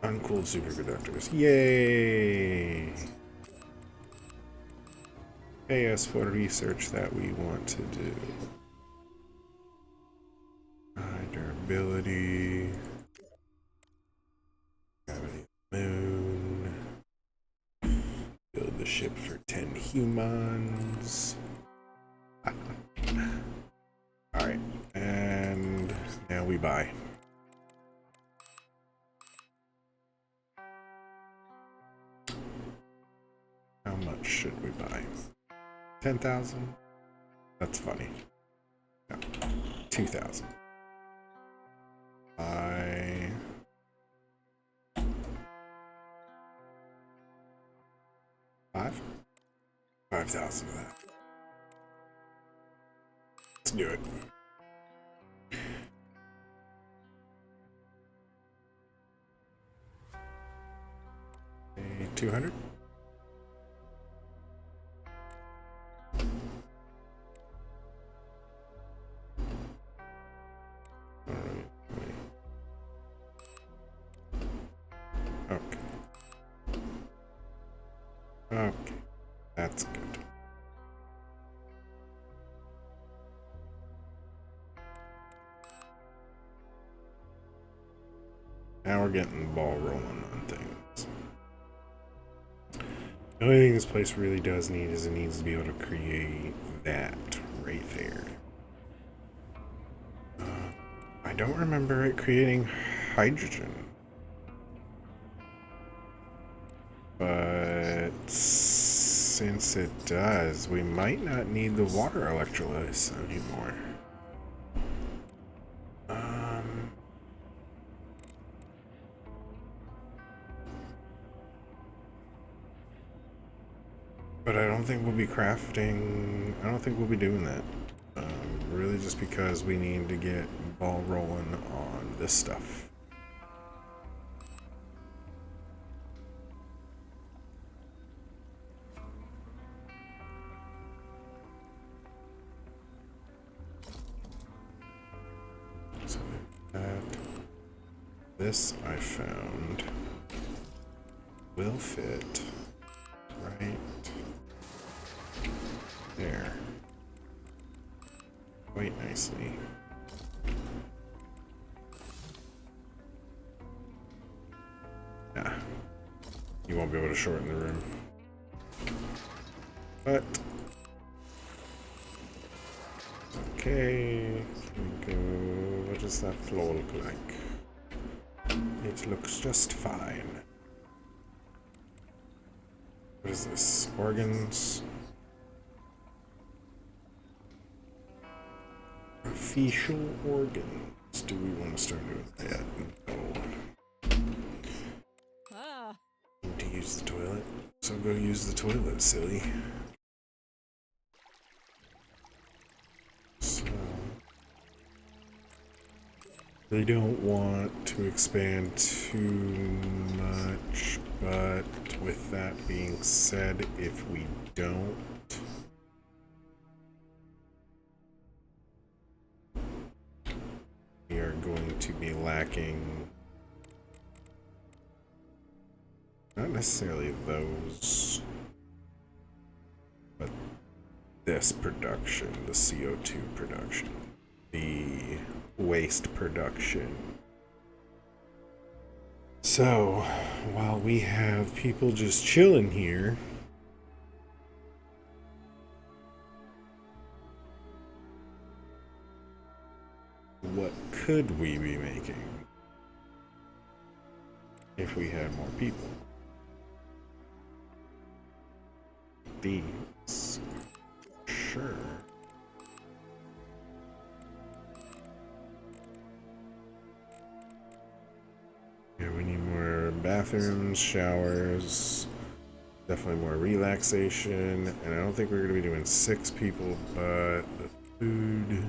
Uncooled superconductors. Yay! Pay us for research that we want to do. High durability. Gravity of the moon. Build the ship for 10 humans. Alright, and now we buy. How much should we buy? 10,000? That's funny. No. 2,000. Buy. 5,000 of that. Let's do it. 200. Okay. Okay. That's good. Now we're getting the ball rolling on things. The only thing this place really does need is it needs to be able to create that right there. don't remember it creating hydrogen. But since it does, we might not need the water electrolysis anymore. But I don't think we'll be crafting, I don't think we'll be doing that. Really just because we need to get ball rolling on this stuff. So that, this I found will fit right there quite nicely. Nah, you won't be able to shorten the room. But okay, here we go. What does that floor look like? It looks just fine. What is this? Organs? Facial organs. Do we want to start doing that? No. Need to use the toilet. So go use the toilet, silly. So they don't want to expand too much, but with that being said, if we don't, we are going to be lacking not necessarily those, but this production, the CO2 production, the waste production. So, while we have people just chilling here, what could we be making if we had more people? These. Sure. Yeah, we need more bathrooms, showers, definitely more relaxation, and I don't think we're going to be doing 6 people, but the food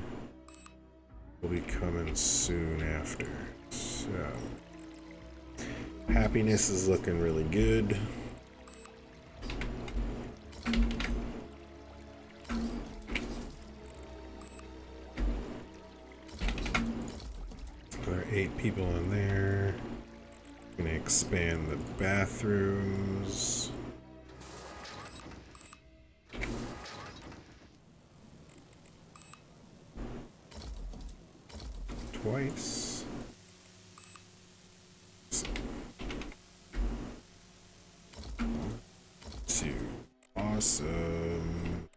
will be coming soon after. So, happiness is looking really good. There are 8 people in there. Gonna expand the bathrooms. Twice. 2. Awesome.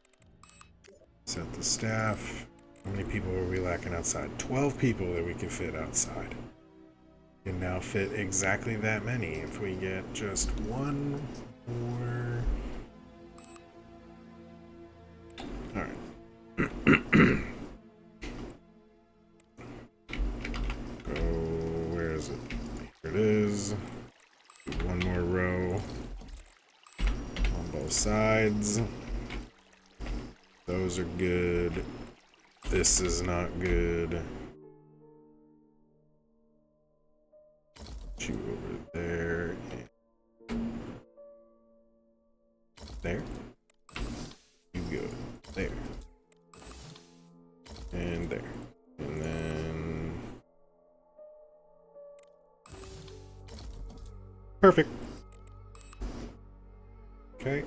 Set the staff. How many people are we lacking outside? 12 people that we can fit outside. Can now fit exactly that many if we get just one more. Alright. Go, where is it? Here it is. Do one more row on both sides. Those are good. This is not good. You over there. There. You go there. And there. And then. Perfect. Okay.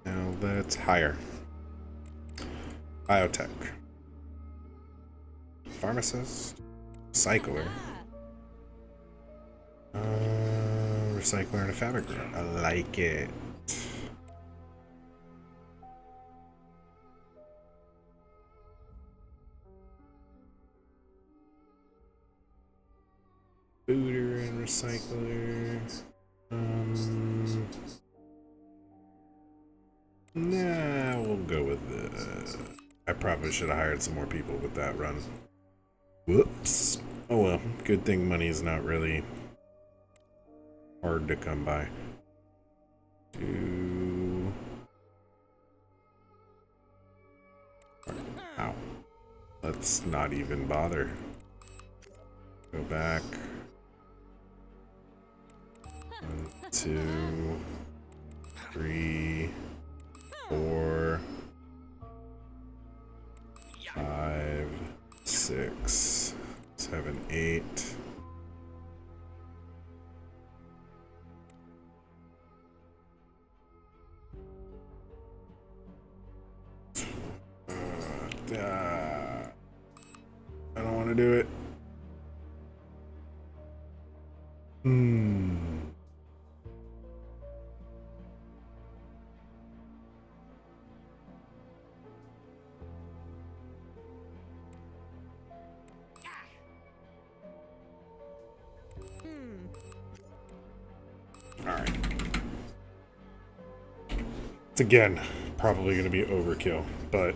Now let's hire. Biotech. Pharmacist. Recycler. Recycler and a fabric grower. I like it. recycler. Nah, we'll go with the... I probably should have hired some more people with that run. Whoops. Oh well, good thing money is not really hard to come by. Ow. Let's not even bother. Go back. 1, 2, 3, 4, 5, 6, 7, 8. I don't want to do it. Alright. It's again probably going to be overkill, but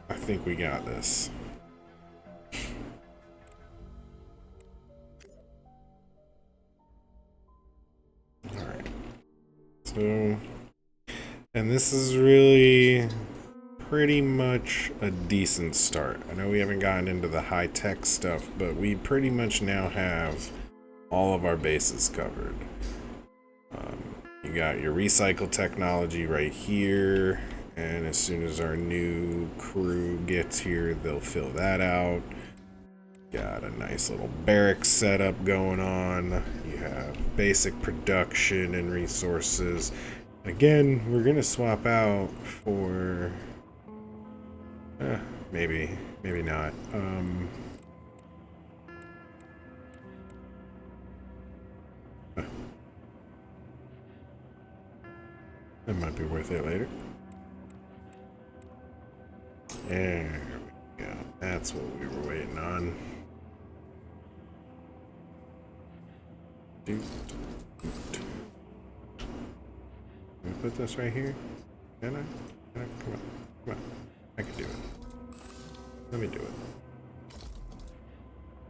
I think we got this. Alright. So, and this is really pretty much a decent start. I know we haven't gotten into the high-tech stuff, but we pretty much now have all of our bases covered. You got your recycle technology right here, and as soon as our new crew gets here, they'll fill that out. Got a nice little barracks setup going on. You have basic production and resources. Again, we're gonna swap out for maybe not. That might be worth it later. There we go. That's what we were waiting on. Can we put this right here? Can I? Come on. Come on. I can do it. Let me do it.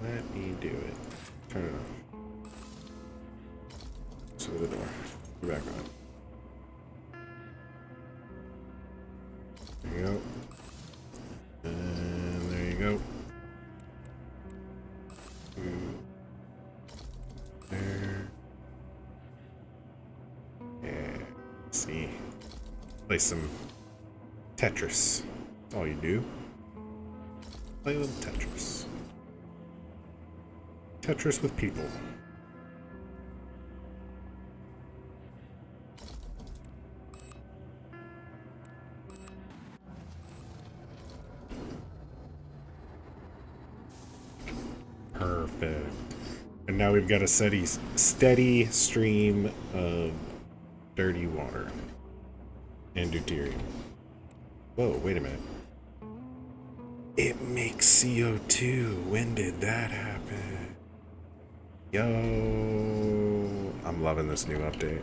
Let me do it. Turn it off. So the door. Go back on. There you go. And there you go. There. Yeah. See. Play some Tetris. That's all you do. Play a little Tetris. Tetris with people. Perfect. And now we've got a steady stream of dirty water and deuterium. Whoa, wait a minute. It makes CO2. When did that happen? Yo, I'm loving this new update.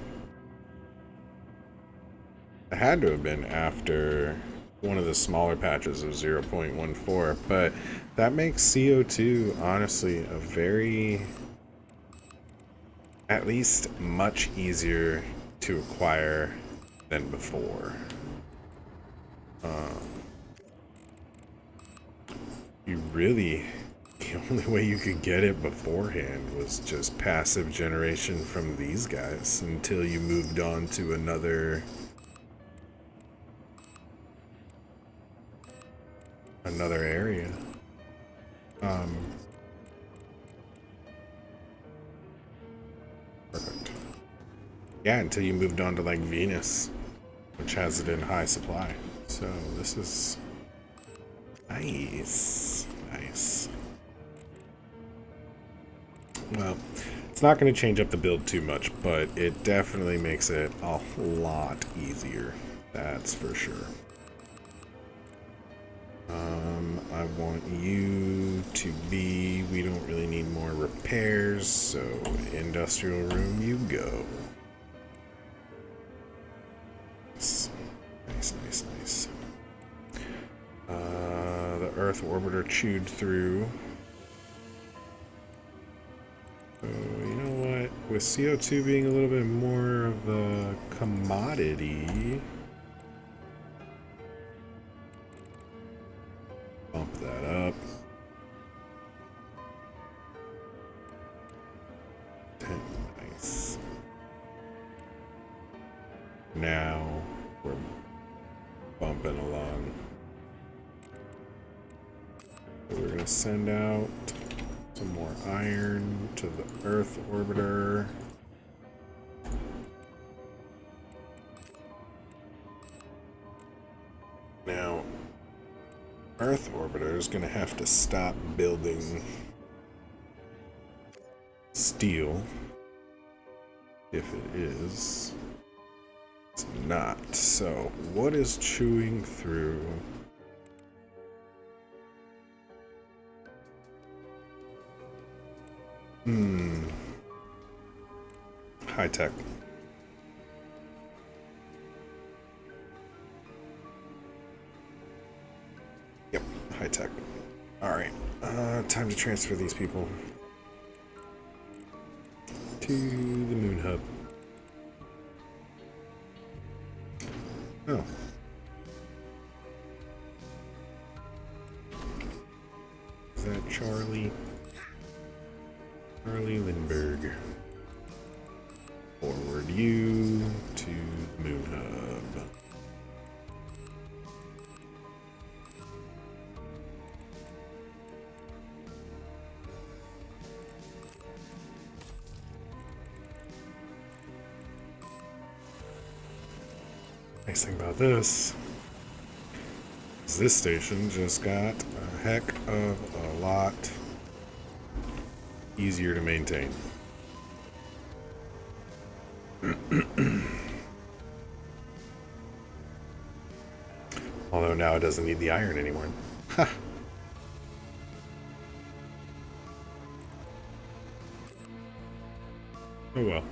It had to have been after one of the smaller patches of 0.14, but that makes CO2 honestly a very, at least much easier to acquire than before. You really, the only way you could get it beforehand was just passive generation from these guys until you moved on to another area. Perfect. Yeah, until you moved on to like Venus, which has it in high supply. So this is nice. Nice. Well, It's not going to change up the build too much, but it definitely makes it a lot easier. That's for sure. I want you to be, we don't really need more repairs, so industrial room you go. Nice, nice, nice. The Earth orbiter chewed through. So, you know what? With CO2 being a little bit more of a commodity, bump that up. 10, nice. Now we're bumping along. So we're gonna send out some more iron to the Earth orbiter. Now, Earth orbiter is going to have to stop building steel. If it is, it's not. So, what is chewing through? High tech. Yep, high tech. Alright, time to transfer these people to the moon hub. Oh. Is that Charlie? Charlie Lindbergh. Forward you to Moon Hub. Nice thing about this is this station just got a heck of a lot easier to maintain. Although now it doesn't need the iron anymore. Ha! Oh well.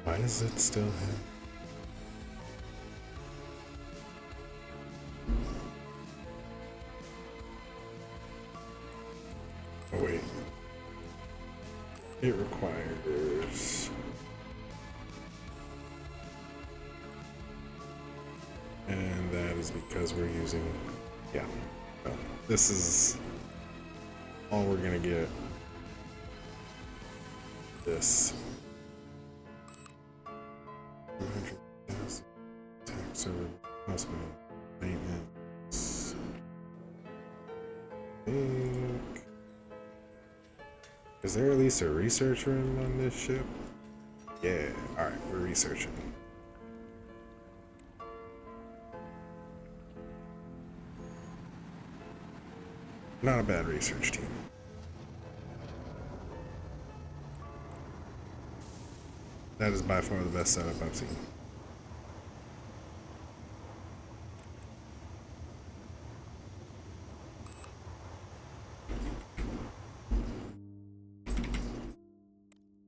Why does it still have... Oh wait. It requires... And that is because we're using... Yeah. Well, this is all we're gonna get. This. 200,000 tax over hospital maintenance. Is there at least a research room on this ship? Yeah. Alright, we're researching. Not a bad research team. That is by far the best setup I've seen.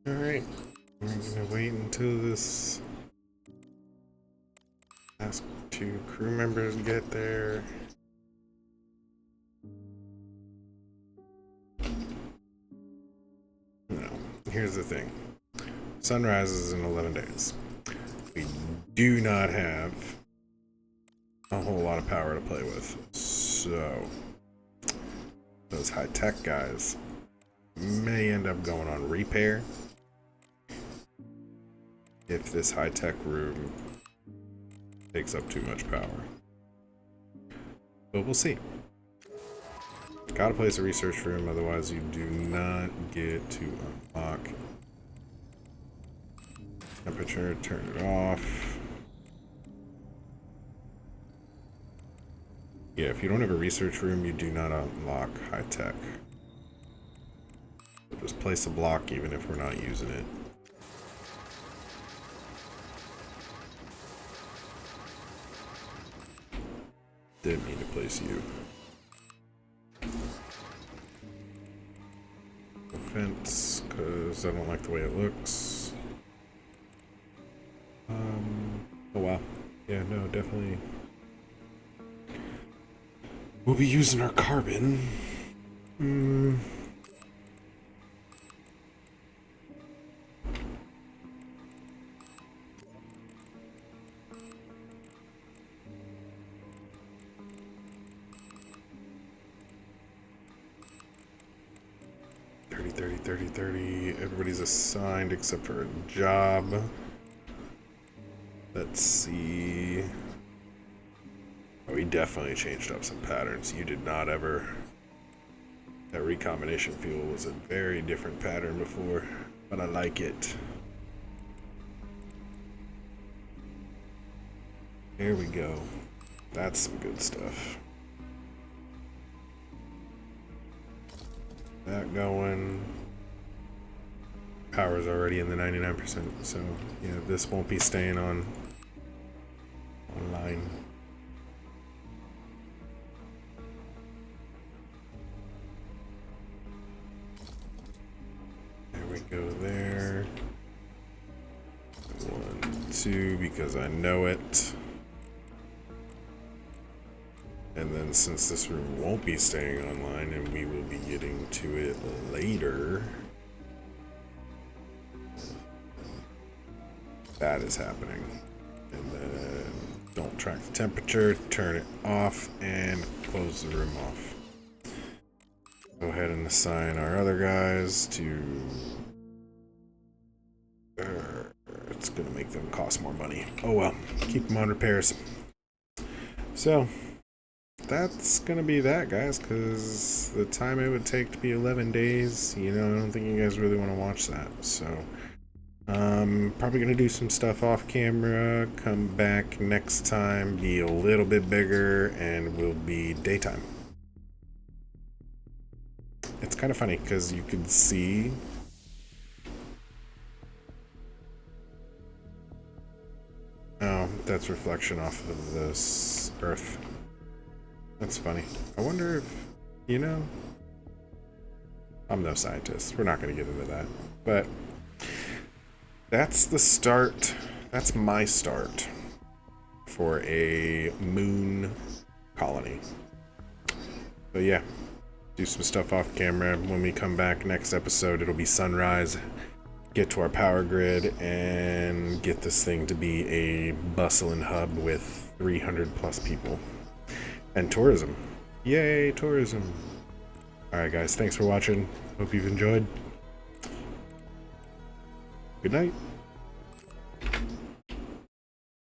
Alright. We're gonna wait until this last two crew members get there. No. Here's the thing. Sunrise is in 11 days. We do not have a whole lot of power to play with. So, those high-tech guys may end up going on repair if this high-tech room takes up too much power. But we'll see. Gotta place a research room, otherwise you do not get to unlock Temperature, turn it off. Yeah, if you don't have a research room, you do not unlock high tech. So just place a block even if we're not using it. Didn't mean to place you. No fence, because I don't like the way it looks. Oh wow. Yeah, no, definitely. We'll be using our carbon. 30. Everybody's assigned except for a job. Let's see. Oh, we definitely changed up some patterns. You did not ever. That recombination fuel was a very different pattern before, but I like it. There we go. That's some good stuff. That going. Power's already in the 99%, so yeah, this won't be staying online. There we go there. 1, 2, because I know it. And then since this room won't be staying online and we will be getting to it later, that is happening. And then don't track the temperature, turn it off, and close the room off. Go ahead and assign our other guys to... it's gonna make them cost more money. Oh well, keep them on repairs. So, that's gonna be that, guys, because the time it would take to be 11 days, you know, I don't think you guys really want to watch that. So, probably gonna do some stuff off camera, come back next time, be a little bit bigger, and will be daytime. It's kind of funny because you could see that's reflection off of this earth. That's funny. I wonder if, you know, I'm no scientist. We're not going to get into that. But that's the start. That's my start for a moon colony. So yeah, do some stuff off camera. When we come back next episode, it'll be sunrise. Get to our power grid and get this thing to be a bustling hub with 300 plus people. And tourism. Yay, tourism. Alright guys, thanks for watching. Hope you've enjoyed. Good night.